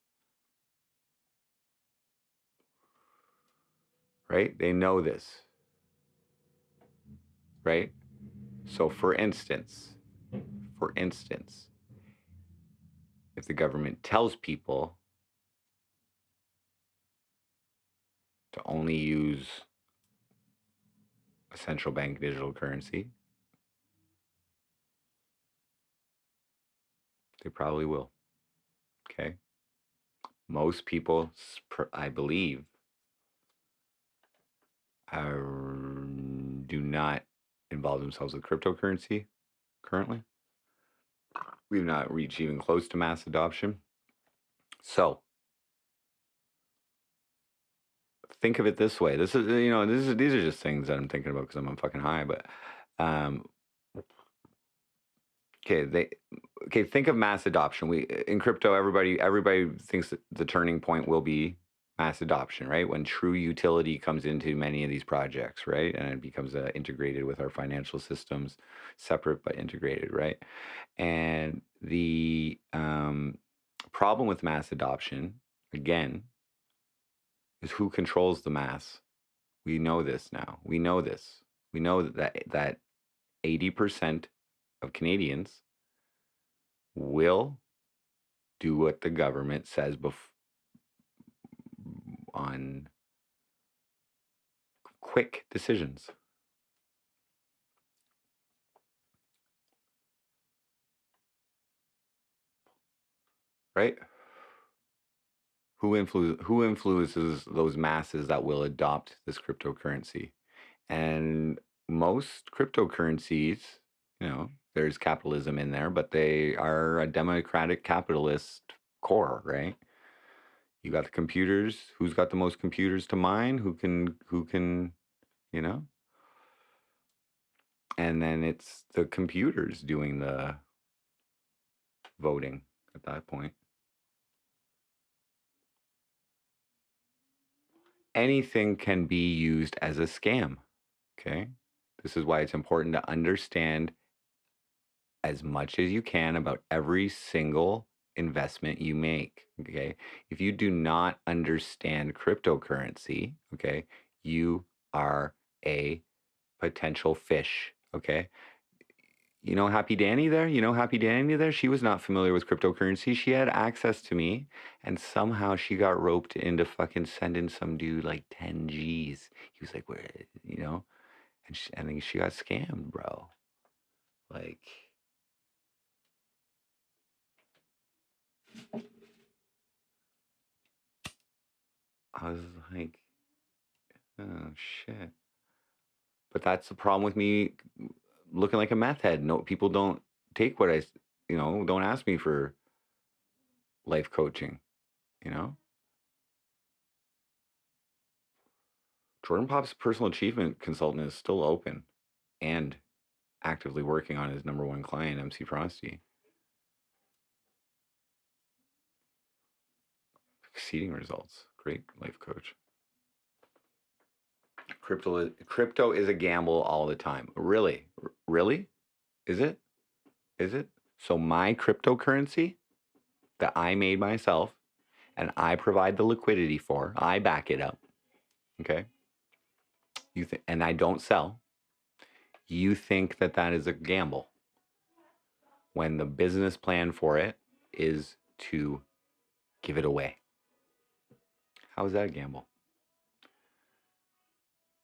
Speaker 4: right? They know this, right? So for instance, if the government tells people to only use a central bank digital currency, they probably will. Okay. Most people, I believe, do not involve themselves with cryptocurrency currently. We've not reached even close to mass adoption. So think of it this way. These are just things that I'm thinking about because I'm fucking high. But think of mass adoption. In crypto, everybody thinks that the turning point will be mass adoption, right? When true utility comes into many of these projects, right? And it becomes integrated with our financial systems, separate but integrated, right? And the problem with mass adoption, again, is who controls the mass. We know this now. We know this. We know that 80% of Canadians will do what the government says on quick decisions. Right? Who influences those masses that will adopt this cryptocurrency? And most cryptocurrencies, there's capitalism in there, but they are a democratic capitalist core, right? You got the computers. Who's got the most computers to mine? Who can, and then it's the computers doing the voting at that point. Anything can be used as a scam. Okay. This is why it's important to understand as much as you can about every single investment you make. Okay. If you do not understand cryptocurrency, okay, you are a potential fish. Okay. You know Happy Danny there? You know Happy Danny there? She was not familiar with cryptocurrency. She had access to me, and somehow she got roped into fucking sending some dude like 10 G's. He was like, where, you know? And then she got scammed, bro. Like, I was like, oh shit. But that's the problem with me looking like a meth head. No, people don't take what don't ask me for life coaching, you know? Jordan Pop's personal achievement consultant is still open and actively working on his number one client, MC Frosty. Exceeding results. Great life coach. Crypto is a gamble all the time. Really? Really? Is it? Is it? So my cryptocurrency that I made myself and I provide the liquidity for, I back it up. Okay? And I don't sell. You think that that is a gamble when the business plan for it is to give it away. How is that a gamble?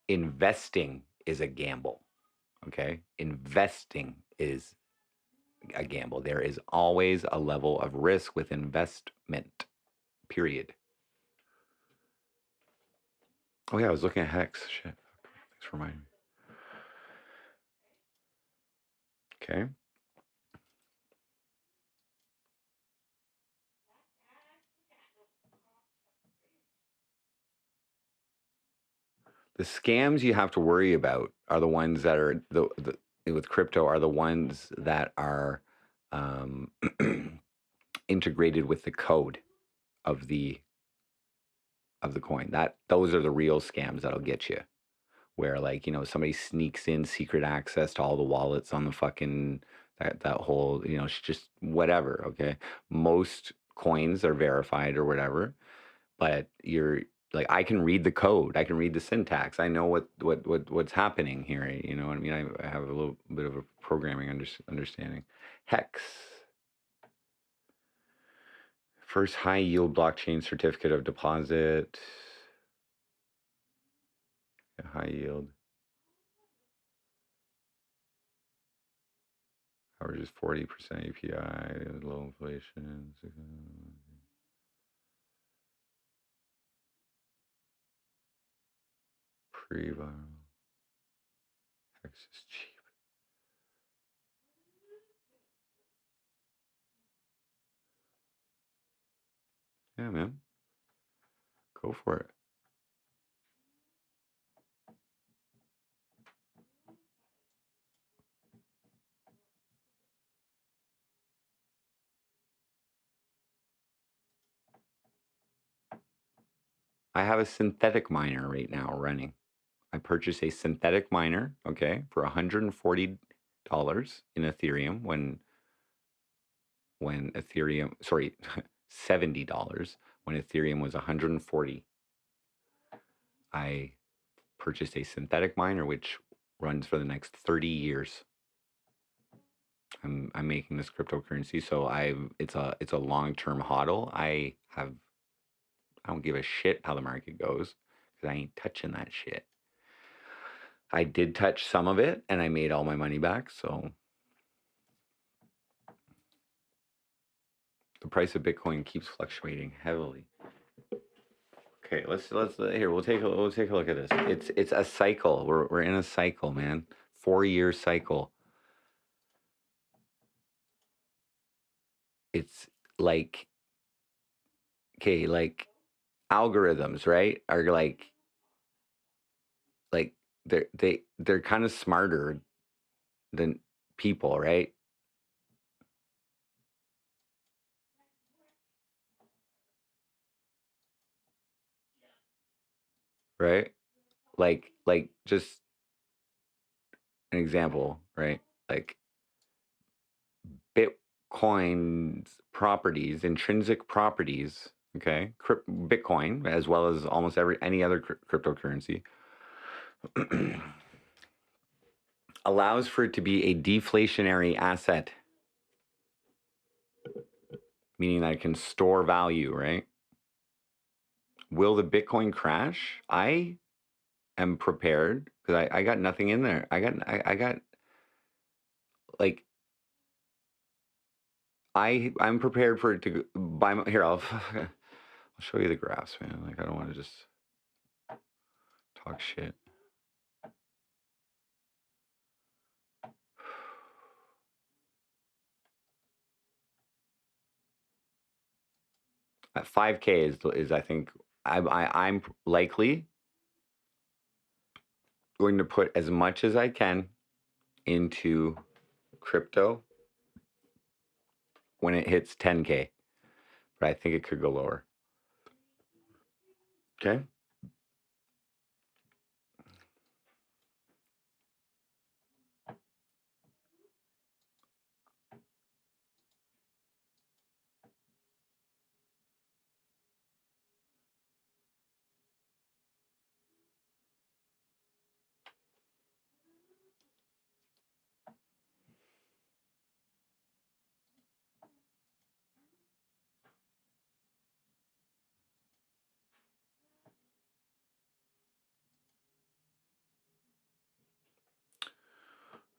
Speaker 4: Investing is a gamble. Okay? Investing is a gamble. There is always a level of risk with investment, period. Oh, yeah, I was looking at Hex. Shit. Thanks for reminding me. Okay. The scams you have to worry about are the ones that are with crypto are the ones that are integrated with the code of the coin. Those are the real scams that'll get you. Where somebody sneaks in secret access to all the wallets on the fucking that whole it's just whatever. Okay, most coins are verified or whatever, but you're like, I can read the code, I can read the syntax, I know what's happening here. You know what I mean? I have a little bit of a programming understanding. Hex. First high yield blockchain certificate of deposit. High yield. Averages 40% API, low inflation. Pre-viral. Hex is cheap. Yeah, man. Go for it. I have a synthetic miner right now running. I purchased a synthetic miner, okay, for $140 in Ethereum when Ethereum, sorry, $70 when Ethereum was 140. I purchased a synthetic miner which runs for the next 30 years. I'm making this cryptocurrency, so it's a long-term hodl. I don't give a shit how the market goes because I ain't touching that shit. I did touch some of it and I made all my money back, so the price of Bitcoin keeps fluctuating heavily. Okay, let's here, we'll take a look at this. It's a cycle. We're in a cycle, man. 4-year cycle. It's like, okay, like algorithms, right? Are like they're kind of smarter than people, right? Right? Like just an example, right? Like Bitcoin's properties, intrinsic properties, okay, Bitcoin, as well as almost any other cryptocurrency, allows for it to be a deflationary asset, meaning that it can store value, right? Will the Bitcoin crash? I am prepared because I got nothing in there. I got like I'm prepared for it to buy here. I'll show you the graphs, man. Like I don't want to just talk shit. At 5K is I think I'm likely going to put as much as I can into crypto when it hits 10K, but I think it could go lower. Okay.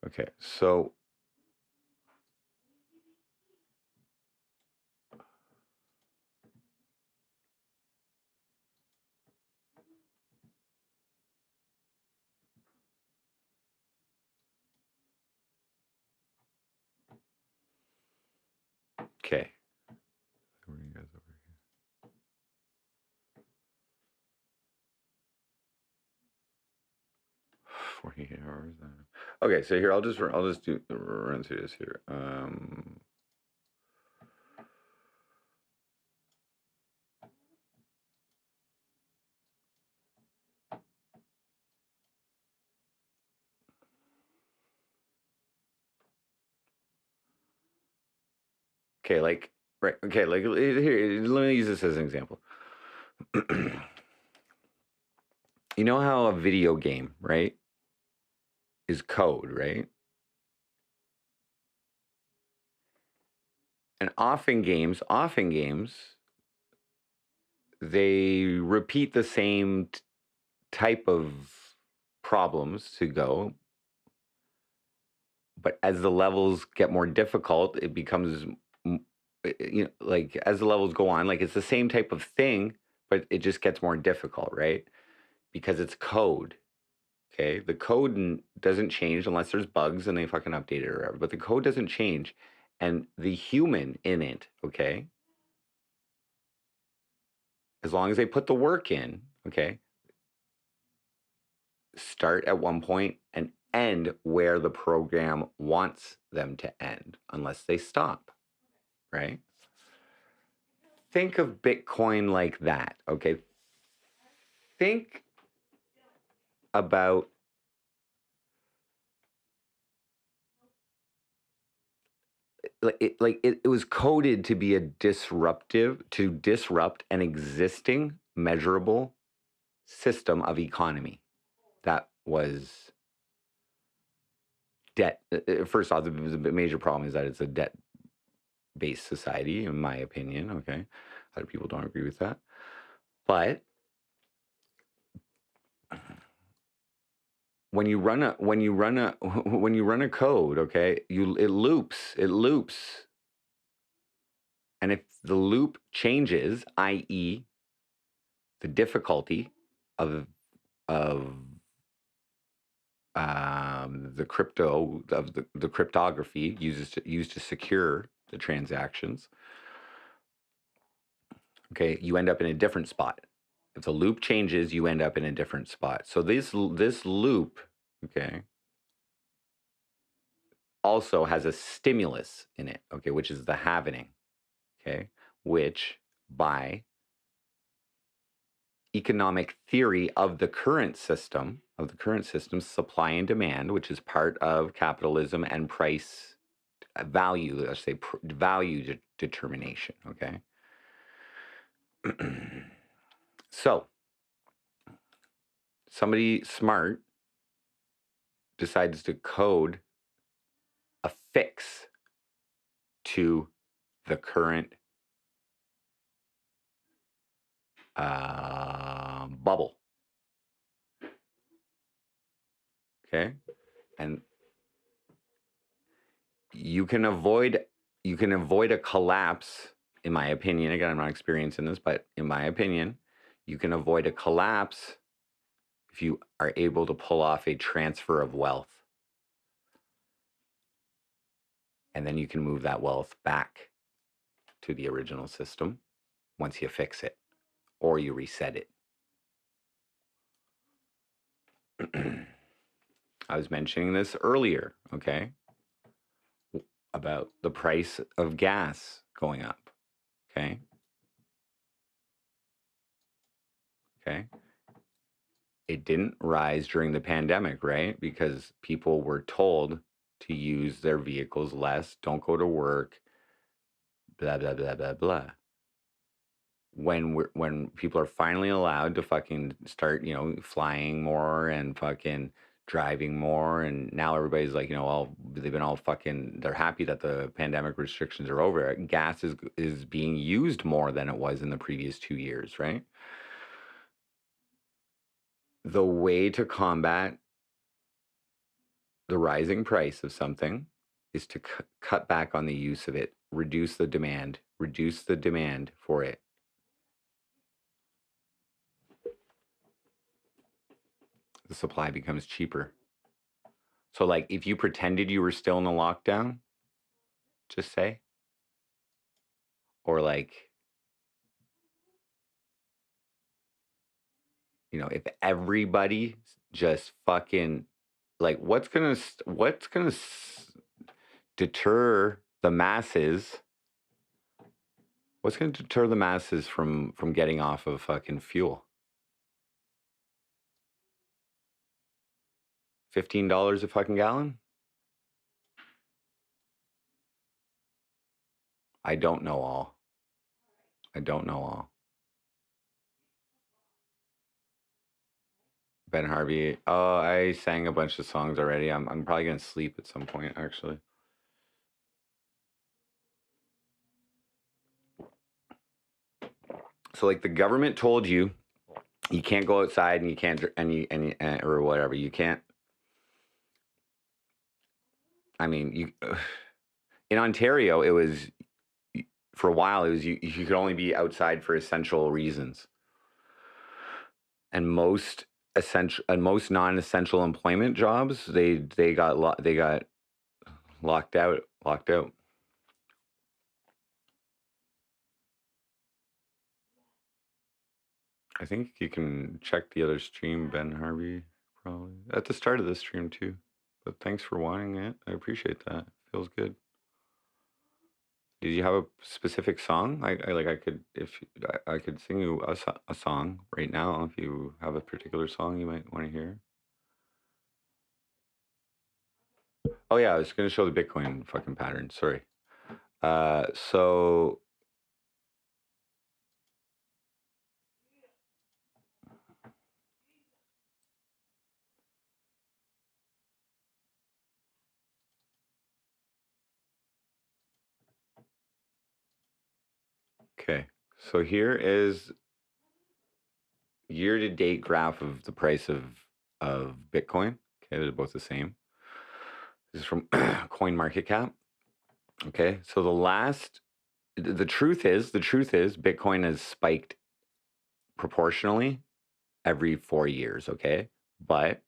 Speaker 4: Okay, so okay. Where are you guys over here? 48 hours. Okay, so here I'll just run through this here. Okay, like right. Okay, like here. Let me use this as an example. You know how a video game, right, is code, right? And often games, they repeat the same type of problems to go, but as the levels get more difficult, it becomes, you know, like as the levels go on, like it's the same type of thing, but it just gets more difficult, right? Because it's code. Okay, the code doesn't change unless there's bugs and they fucking update it or whatever. But the code doesn't change, and the human in it, okay, as long as they put the work in, okay, start at one point and end where the program wants them to end, unless they stop, right? Think of Bitcoin like that, okay? Think about it was coded to be to disrupt an existing measurable system of economy that was debt. First off, the major problem is that it's a debt-based society, in my opinion. Okay, other people don't agree with that, but when you run a code, okay, it loops, and if the loop changes, i.e., the difficulty of the cryptography used to secure the transactions, okay, you end up in a different spot. If the loop changes, you end up in a different spot. So this loop, okay, also has a stimulus in it, okay, which is the halvening, okay, which by economic theory of the current system, supply and demand, which is part of capitalism and price value, let's say value determination, okay? So, somebody smart decides to code a fix to the current bubble. Okay? And you can avoid a collapse, in my opinion. Again, I'm not experienced in this, but in my opinion, you can avoid a collapse if you are able to pull off a transfer of wealth. And then you can move that wealth back to the original system once you fix it or you reset it. I was mentioning this earlier, okay, about the price of gas going up, okay? Okay. It didn't rise during the pandemic, right? Because people were told to use their vehicles less, don't go to work, blah, blah, blah, blah, blah. When people are finally allowed to fucking start, flying more and fucking driving more, and now everybody's like, they've been all fucking, they're happy that the pandemic restrictions are over. Gas is being used more than it was in the previous 2 years, right? The way to combat the rising price of something is to cut back on the use of it, reduce the demand for it. The supply becomes cheaper. So like if you pretended you were still in a lockdown, just say, or like, if everybody just fucking, like, what's gonna deter the masses? What's gonna deter the masses from getting off of fucking fuel? $15 a fucking gallon? I don't know all. Ben Harvey. Oh, I sang a bunch of songs already. I'm probably gonna sleep at some point, actually. So like the government told you can't go outside and you can't or whatever. You can't. I mean, in Ontario, it was for a while. It was you could only be outside for essential reasons, and most non-essential employment jobs they got locked out. I think you can check the other stream, Ben Harvey, probably at the start of the stream too. But thanks for wanting it. I appreciate that. Feels good. Did you have a specific song? I could sing you a song right now if you have a particular song you might want to hear. Oh yeah, I was going to show the Bitcoin fucking pattern. Sorry. So okay. So here is year-to-date graph of the price of Bitcoin. Okay, they're both the same. This is from CoinMarketCap. Okay, so the truth is Bitcoin has spiked proportionally every 4 years. Okay, but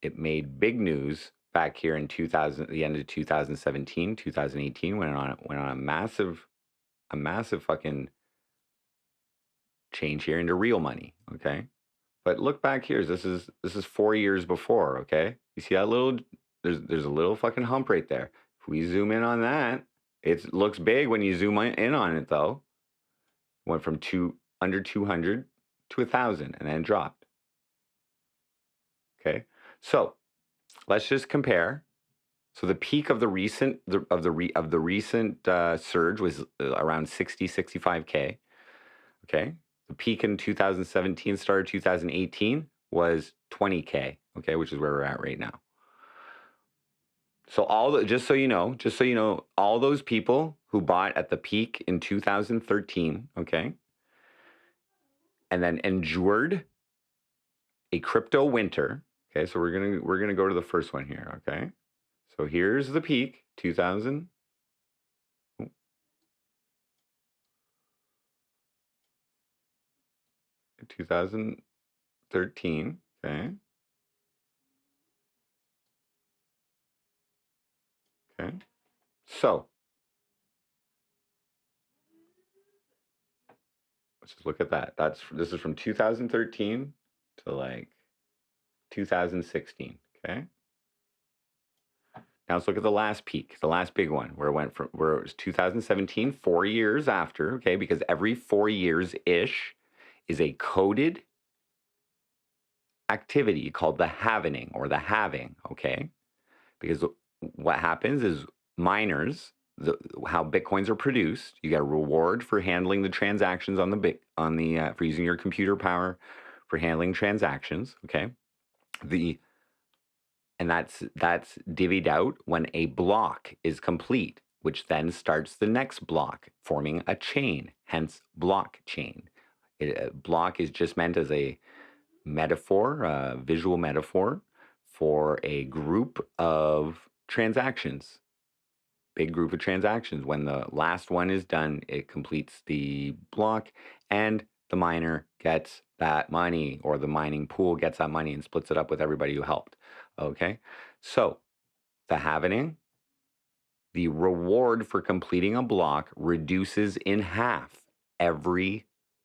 Speaker 4: it made big news back here in the end of 2017, 2018, went on a massive fucking change here into real money. Okay, but look back here. This is 4 years before. Okay, you see that little? There's a little fucking hump right there. If we zoom in on that, it looks big when you zoom in on it though. Went from under 200 to 1,000 and then dropped. Okay, so let's just compare. So the peak of the recent surge was around 65K. Okay, the peak in 2017 started 2018 was 20K. Okay, which is where we're at right now. So just so you know, all those people who bought at the peak in 2013, okay, and then endured a crypto winter. Okay, so we're gonna go to the first one here. Okay, so here's the peak, 2013. Okay. Okay. So let's just look at that. This is from 2013 to like 2016. Okay. Now let's look at the last peak, the last big one, where it was 2017, 4 years after. Okay, because every 4 years ish is a coded activity called the halvening or the halving. Okay, because what happens is miners, how bitcoins are produced, you get a reward for handling the transactions for using your computer power for handling transactions. Okay, and that's divvied out when a block is complete, which then starts the next block, forming a chain. Hence, blockchain. Block is just meant as a metaphor, a visual metaphor for a group of transactions. Big group of transactions. When the last one is done, it completes the block and the miner gets that money, or the mining pool gets that money and splits it up with everybody who helped. Okay, so the halvening, the reward for completing a block reduces in half every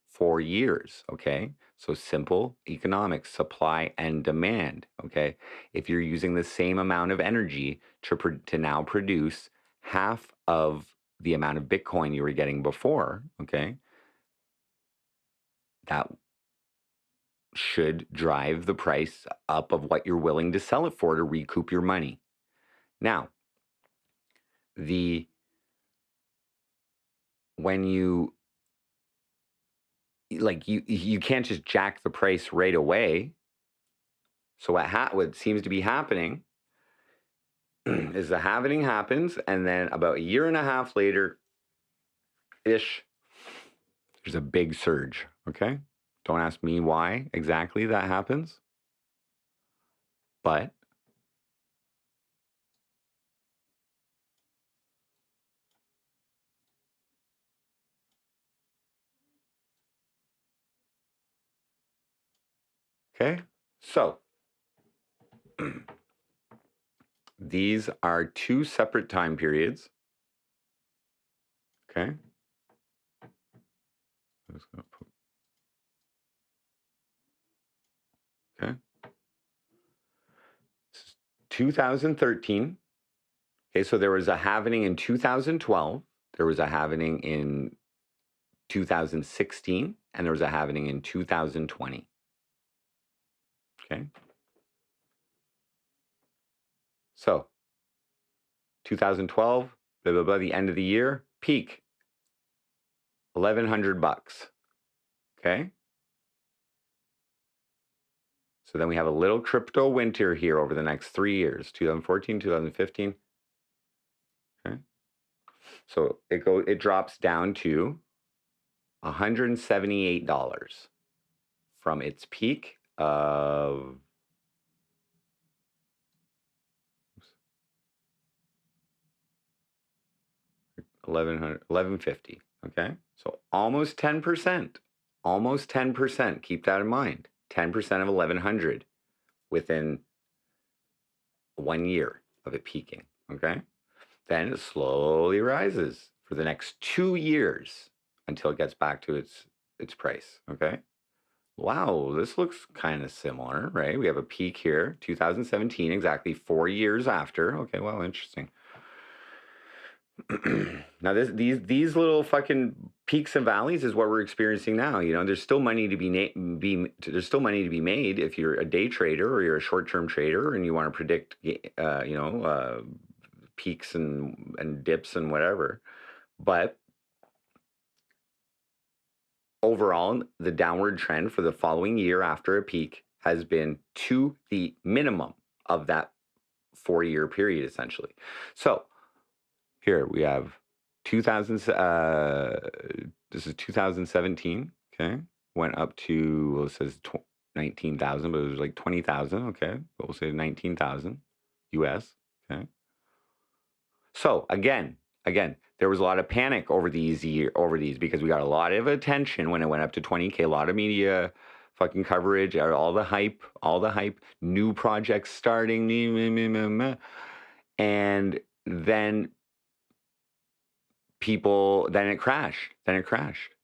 Speaker 4: 4 years. Okay, so simple economics, supply and demand. Okay, if you're using the same amount of energy to now produce half of the amount of Bitcoin you were getting before, okay, that should drive the price up of what you're willing to sell it for to recoup your money. Now, when you you can't just jack the price right away. So what seems to be happening is the halvening happens, and then about a year and a half later ish, there's a big surge. Okay, don't ask me why exactly that happens, but okay, so these are two separate time periods. Okay, I'm just gonna put, okay, this is 2013. Okay, so there was a halvening in 2012. There was a halvening in 2016, and there was a halvening in 2020. Okay. So 2012, blah, blah, blah, the end of the year, peak, $1,100. Okay. So then we have a little crypto winter here over the next 3 years, 2014, 2015. Okay. So it drops down to $178 from its peak of $1,150. Okay, so almost 10%. Almost 10%. Keep that in mind. 10% of 1,100 within 1 year of it peaking. Okay, then it slowly rises for the next 2 years until it gets back to its price. Okay. Wow, this looks kind of similar, right? We have a peak here, 2017, exactly 4 years after. Okay, well, interesting. Now these little fucking peaks and valleys is what we're experiencing now. You know, there's still money to there's still money to be made if you're a day trader or you're a short-term trader and you want to predict peaks and dips and whatever. But overall, the downward trend for the following year after a peak has been to the minimum of that 4-year period, essentially. So here we have 2000. This is 2017. Okay, went up to, well, it says 19,000, but it was like 20,000. Okay, but we'll say 19,000 US. Okay. So again, there was a lot of panic over these because we got a lot of attention when it went up to 20K, a lot of media fucking coverage, all the hype, new projects starting, and then it crashed.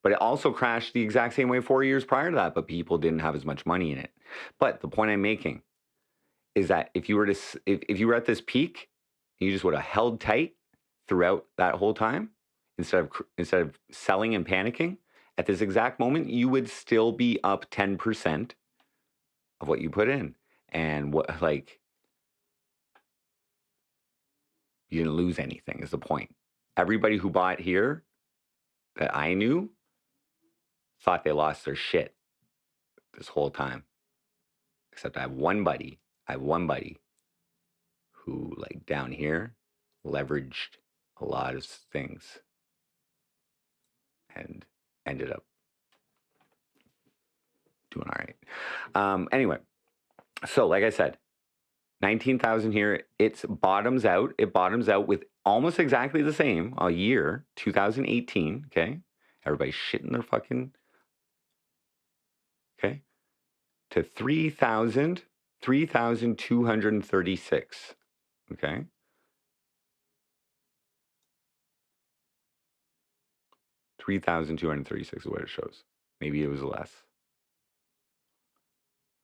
Speaker 4: But it also crashed the exact same way 4 years prior to that, but people didn't have as much money in it. But the point I'm making is that if you were at this peak, you just would have held tight throughout that whole time instead of selling and panicking at this exact moment, you would still be up 10% of what you put in. And you didn't lose anything is the point. Everybody who bought here that I knew thought they lost their shit this whole time. Except I have one buddy who, like, down here leveraged a lot of things and ended up doing all right. Anyway, so like I said, 19,000 here, it bottoms out with almost exactly the same a year, 2018, okay? Everybody's shitting their fucking, okay? To 3,236, okay? 3,236 is what it shows. Maybe it was less.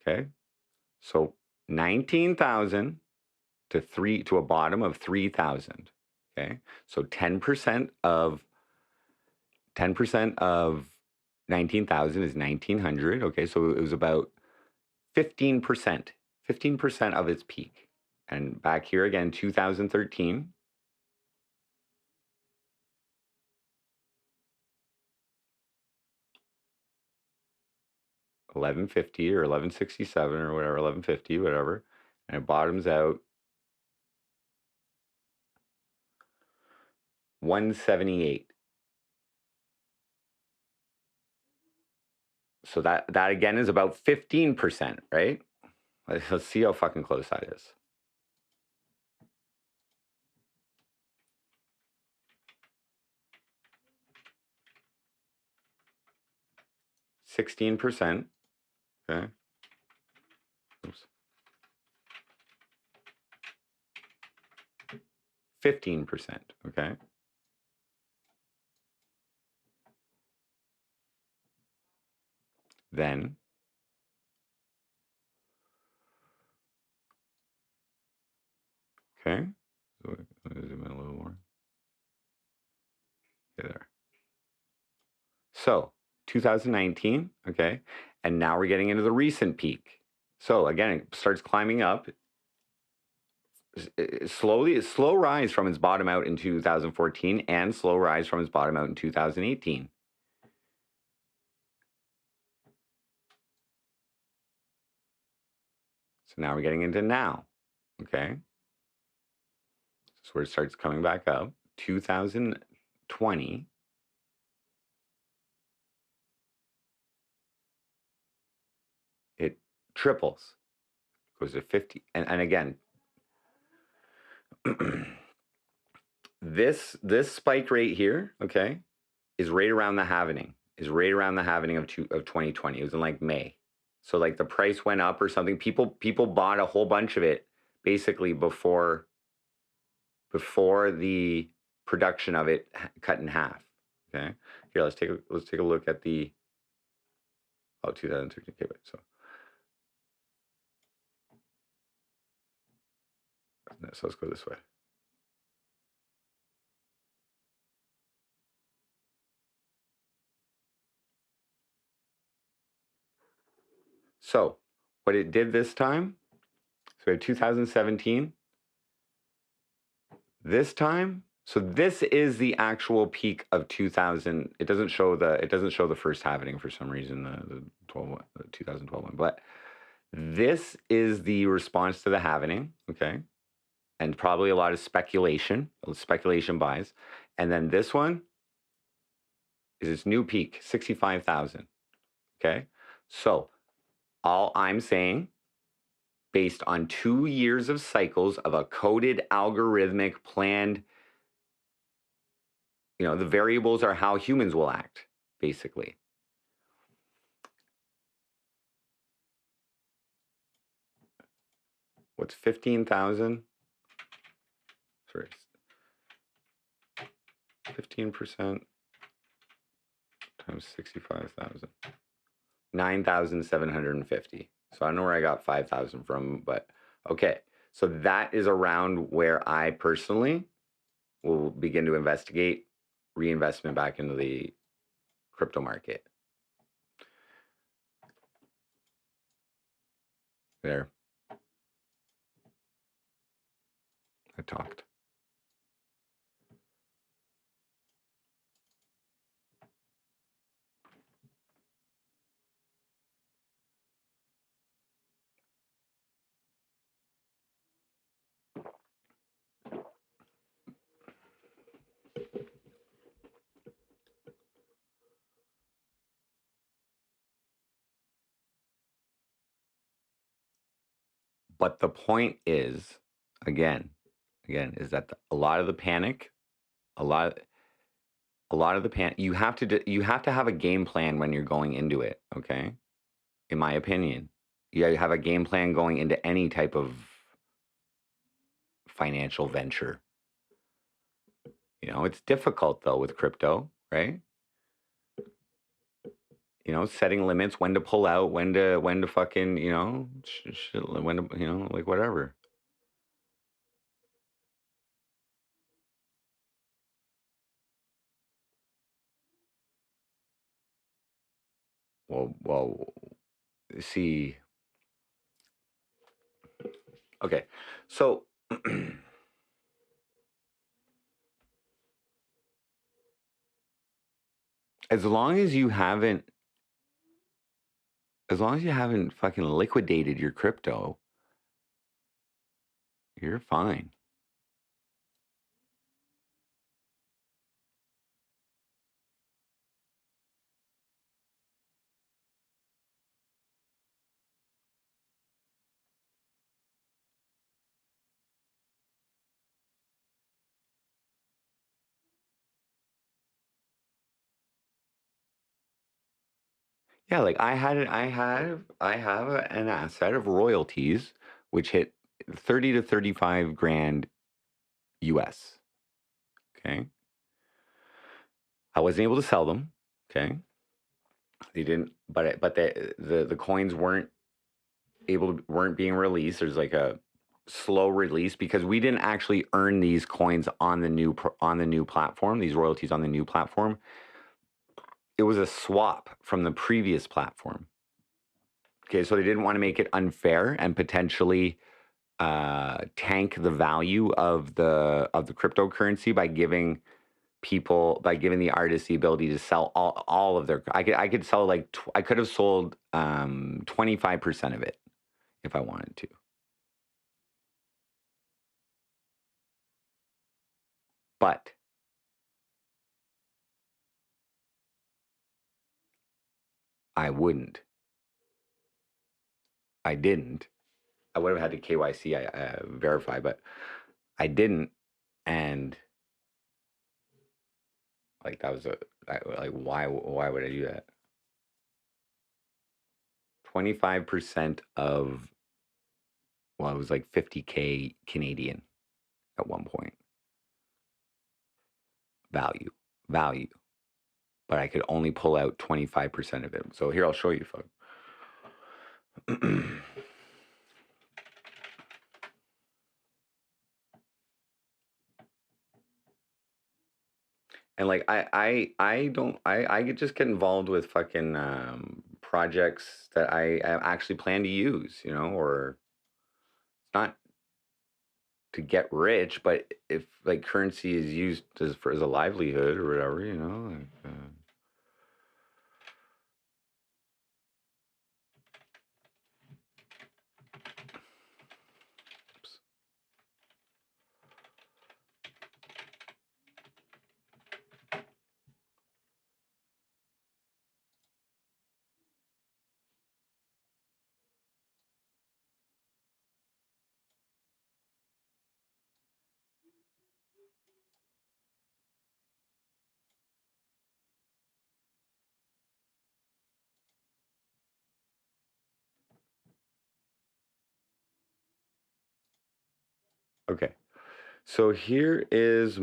Speaker 4: Okay? So 19,000 to a bottom of 3,000. Okay? So 10% of 19,000 is 1,900. Okay? So it was about 15% of its peak. And back here again, 2013. 1150 or 1167 or whatever, 1150, whatever, and it bottoms out 178. So that again is about 15%, right? Let's see how fucking close that is. %. Okay. Oops. 15%. Okay. Then okay. So zoom in a little more. Okay, there. So 2019. Okay. And now we're getting into the recent peak. So again, it starts climbing up. Slow rise from its bottom out in 2014 and slow rise from its bottom out in 2018. So now we're getting into now, okay? So where it starts coming back up, 2020. It triples, goes to 50. And again, this spike rate here, okay, is right around the halvening. Of 2020. It was in like May. So like the price went up or something. People bought a whole bunch of it basically before the production of it cut in half. Okay. Here, let's take a look at the 2013. Okay, wait, so let's go this way. So what it did this time, so we have 2017. This time, so this is the actual peak of 2000. It doesn't show the first halving for some reason, the 2012 one, but this is the response to the halving, okay? And probably a lot of speculation buys. And then this one is its new peak, 65,000. Okay? So all I'm saying, based on 2 years of cycles of a coded algorithmic planned, the variables are how humans will act, basically. What's 15,000? Sorry. 15% times 65,000. 9,750. So I don't know where I got 5,000 from, but okay. So that is around where I personally will begin to investigate reinvestment back into the crypto market. There. I talked. But the point is, again, is that a lot of the panic, you have to have a game plan when you're going into it, okay? In my opinion, you have a game plan going into any type of financial venture. It's difficult though with crypto, right? Setting limits, when to pull out, when to fucking, when to, like whatever. Well, see. Okay, so as long as you haven't fucking liquidated your crypto, you're fine. Yeah, like I have an asset of royalties which hit 30 to 35 grand US. Okay. I wasn't able to sell them. Okay. They didn't, but the coins weren't being released. There's like a slow release because we didn't actually earn these coins on the new platform, these royalties on the new platform. It was a swap from the previous platform. Okay, so they didn't want to make it unfair and potentially tank the value of the cryptocurrency by giving the artists the ability to sell all of their. I could sell like I could have sold 25% of it if I wanted to. But I wouldn't. I didn't. I would have had to KYC verify, but I didn't. And like that was why would I do that? 25% of, well, it was like 50K Canadian at one point. Value. But I could only pull out 25% of it. So here, I'll show you, folks. And like I just get involved with fucking projects that I actually plan to use, you know, or not to get rich, but if like currency is used as a livelihood or whatever, you know, like, oops. Okay, so here is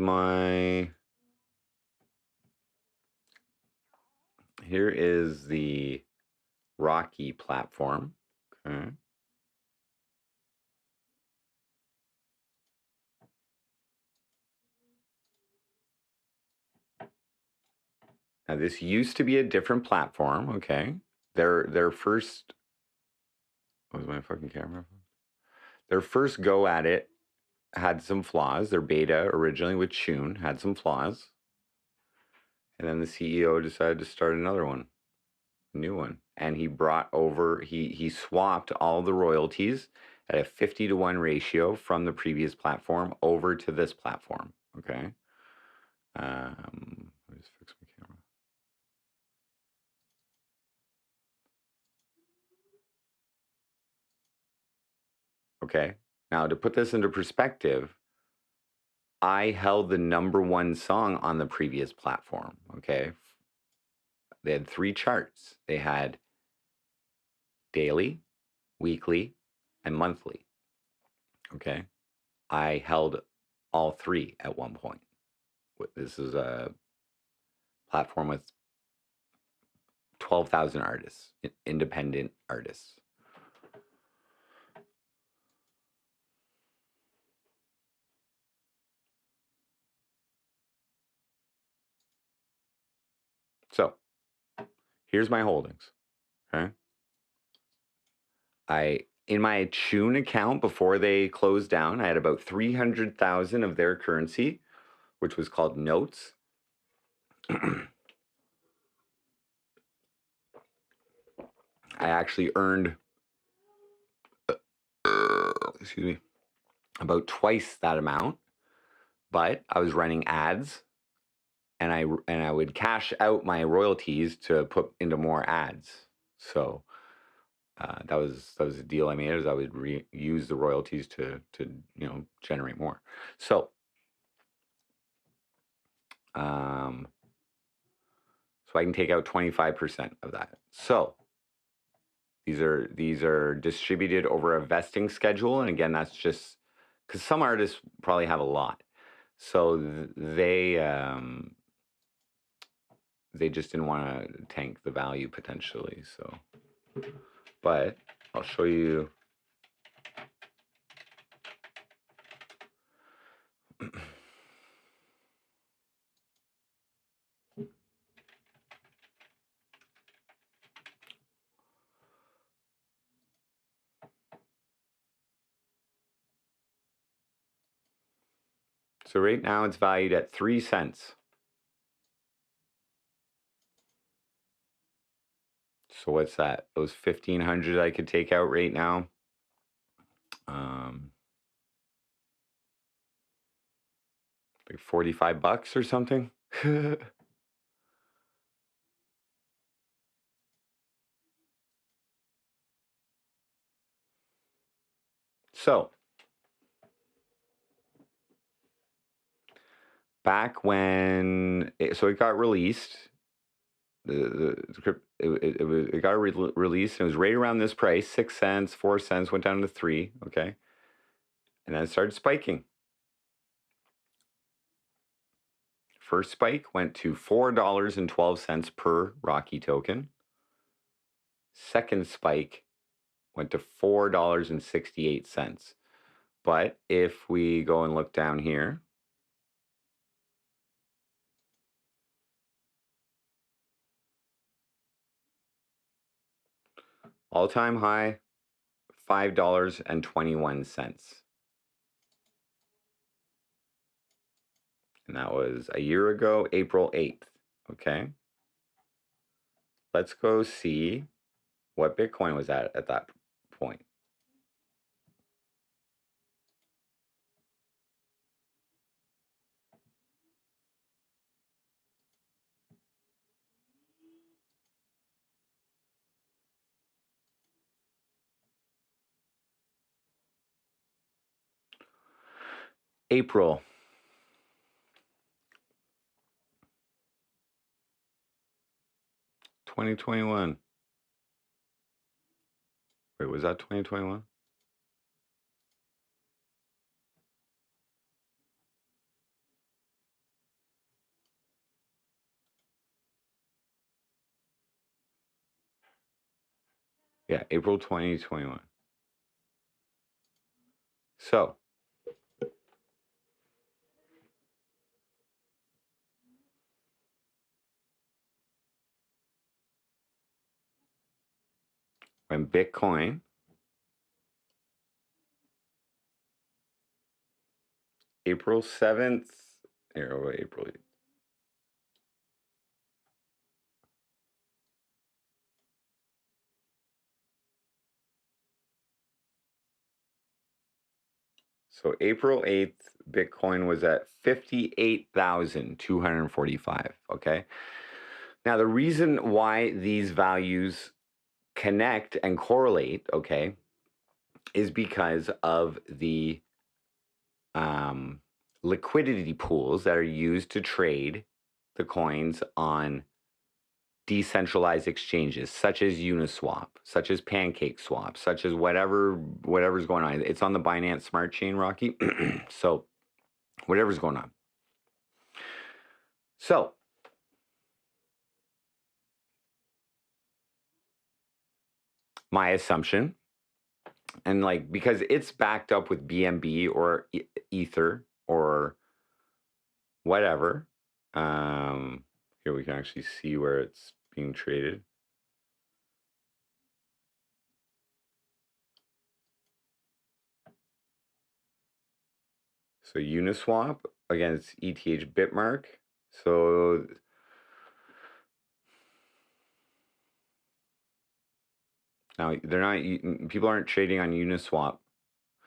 Speaker 4: the Rocky platform. Okay. Now this used to be a different platform. Okay, their first, was my fucking camera? Their first go at it had some flaws. Their beta originally with Tune had some flaws, and then the CEO decided to start another one, a new one, and he brought over he swapped all the royalties at a 50-to-1 ratio from the previous platform over to this platform. Okay. Let me just fix my camera. Okay. Now to put this into perspective, I held the #1 song on the previous platform. Okay. They had 3 charts. They had daily, weekly, and monthly. Okay. I held all 3 at one point. This is a platform with 12,000 artists, independent artists. So here's my holdings. Okay. In my Tune account before they closed down, I had about 300,000 of their currency, which was called notes. I actually earned, excuse me, about twice that amount, but I was running ads, and I would cash out my royalties to put into more ads. So that was a deal I made, is I would use the royalties to generate more. So so I can take out 25% of that. So these are distributed over a vesting schedule, and again, that's just because some artists probably have a lot, so they just didn't want to tank the value potentially. So, but I'll show you. So right now it's valued at 3 cents. So what's that? Those 1,500 I could take out right now. Like $45 or something. So back when it got released, it got released, and it was right around this price, 6 cents, 4 cents, went down to 3. Okay, and then it started spiking. First spike went to $4.12 per Rocky token. Second spike went to $4.68. But if we go and look down here, All-time high, $5.21. And that was a year ago, April 8th. Okay. Let's go see what Bitcoin was at that point. April. $2021. Wait, was that 2021? Yeah, April 2021. So, when Bitcoin April 7th, here, April 8th. So April 8th, Bitcoin was at 58,245. Okay. Now, the reason why these values connect and correlate, okay, is because of the liquidity pools that are used to trade the coins on decentralized exchanges, such as Uniswap, such as PancakeSwap, such as whatever's going on. It's on the Binance Smart Chain, Rocky. So whatever's going on. So my assumption, and like, because it's backed up with BNB or Ether or whatever. Here we can actually see where it's being traded. So Uniswap against ETH Bitmark. So now they're not, people aren't trading on Uniswap.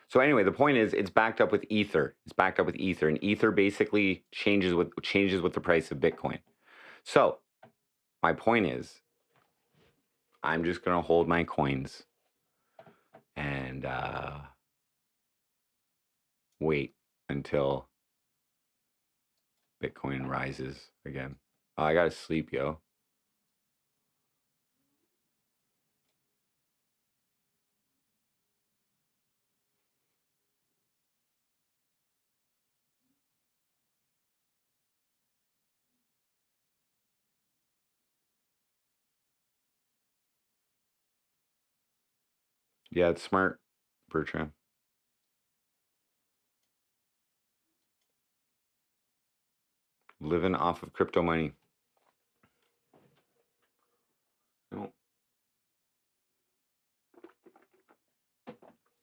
Speaker 4: So anyway, the point is it's backed up with Ether. It's backed up with Ether, and Ether basically changes with the price of Bitcoin. So my point is, I'm just gonna hold my coins and wait until Bitcoin rises again. Oh, I gotta sleep, yo. Yeah, it's smart, Bertrand. Living off of crypto money.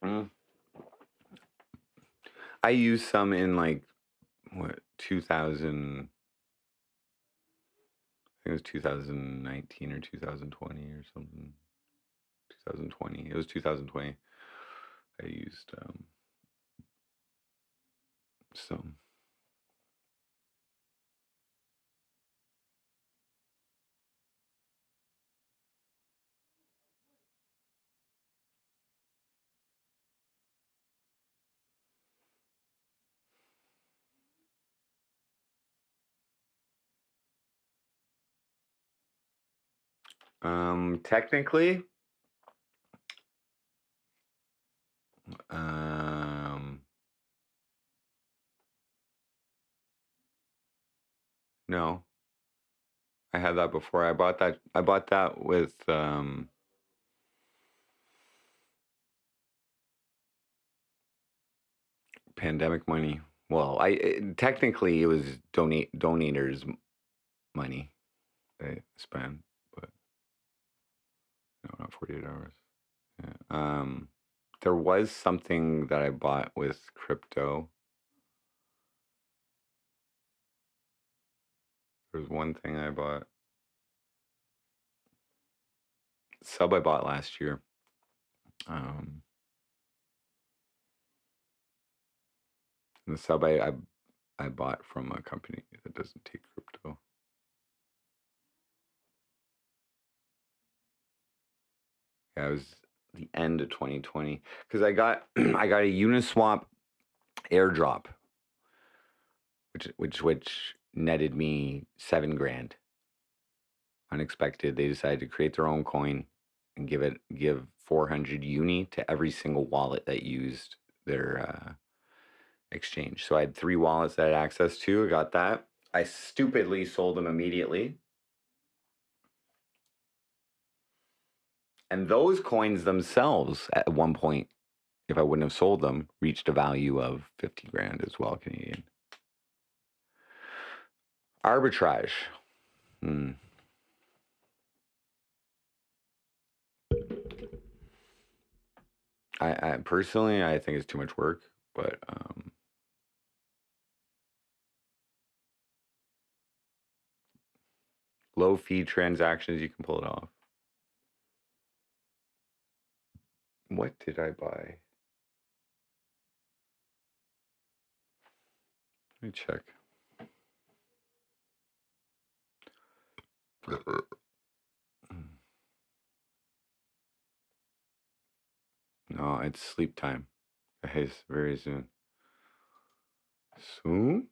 Speaker 4: No. I used some in like what 2000. I think it was 2019 or 2020 or something. 2020. It was 2020. I used some. Technically, no. I had that before. I bought that with pandemic money. Well, technically it was donators' money they spent, but no, not 48 hours. There was something that I bought with crypto. There's one thing I bought. Sub I bought last year. And the sub I bought from a company that doesn't take crypto. Yeah, it was the end of 2020 because I got I got a Uniswap airdrop, which netted me $7,000. Unexpected. They decided to create their own coin and give 400 uni to every single wallet that used their exchange. So I had 3 wallets that I had access to. I got that. I stupidly sold them immediately. And those coins themselves, at one point, if I wouldn't have sold them, reached a value of 50 grand as well, Canadian. Arbitrage. I personally, I think it's too much work, but low fee transactions, you can pull it off. What did I buy? Let me check. No, it's sleep time. Guys, very soon. Soon?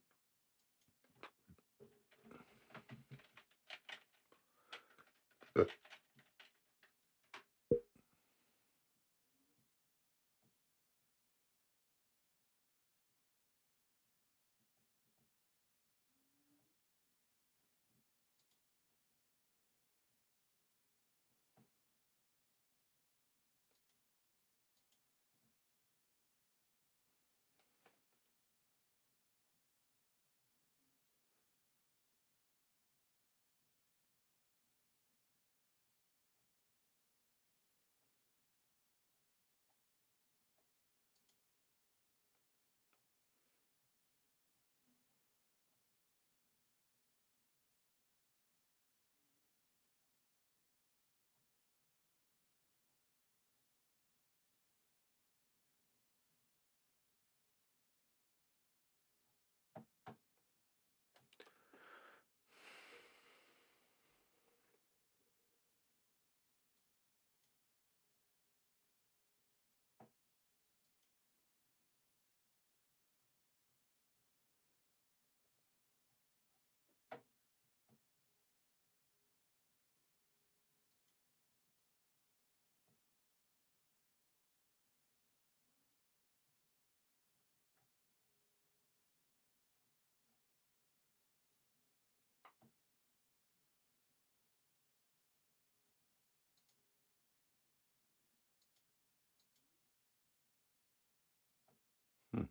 Speaker 4: Hmm.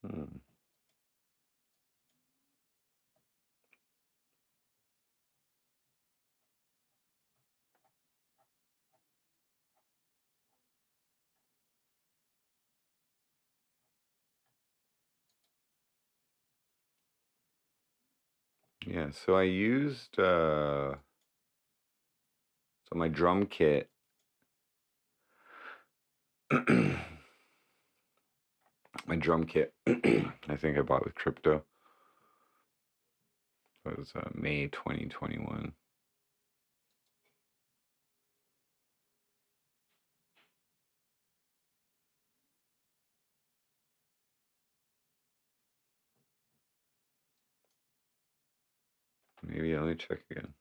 Speaker 4: Hmm. Yeah, so I used so my drum kit. My drum kit, I think I bought with crypto. It was May 2021. Maybe let me check again.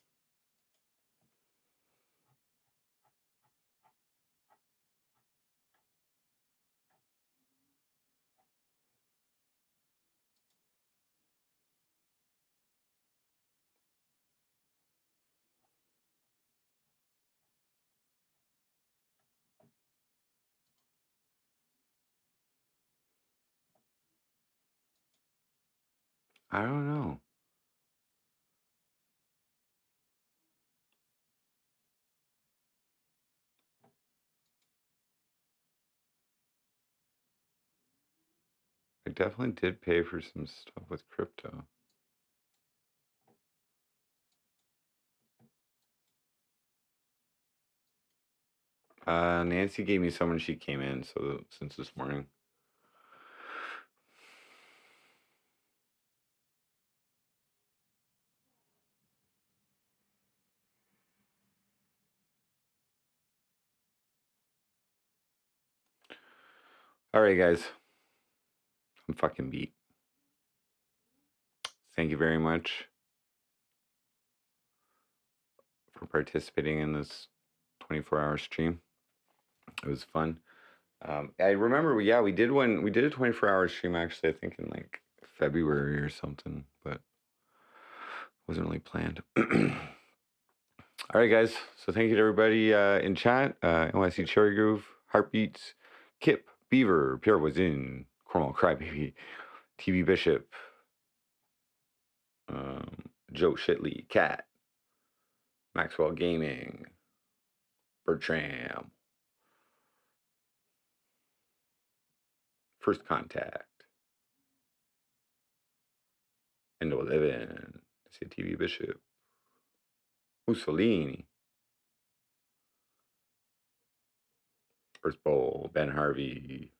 Speaker 4: I don't know. I definitely did pay for some stuff with crypto. Nancy gave me some when she came in, so since this morning. All right, guys. I'm fucking beat. Thank you very much for participating in this 24-hour stream. It was fun. I remember, we did one. We did a 24-hour stream actually. I think in like February or something, but wasn't really planned. All right, guys. So thank you to everybody in chat. NYC Cherry Groove, Heartbeats, Kip, Beaver, Pierre was in, Cornwall Crybaby, TV Bishop, Joe Shitley, Cat, Maxwell Gaming, Bertram, First Contact, Endo 11, TV Bishop, Mussolini, First Bowl, Ben Harvey,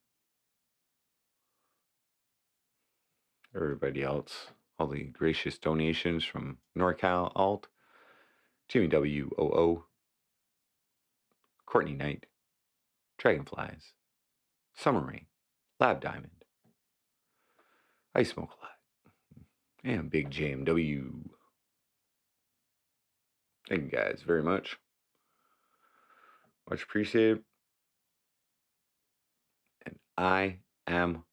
Speaker 4: everybody else, all the gracious donations from NorCal Alt, Jimmy WOO, Courtney Knight, Dragonflies, Summer Rain, Lab Diamond, I Smoke a Lot, and Big JMW. Thank you guys very much. Much appreciated. And I am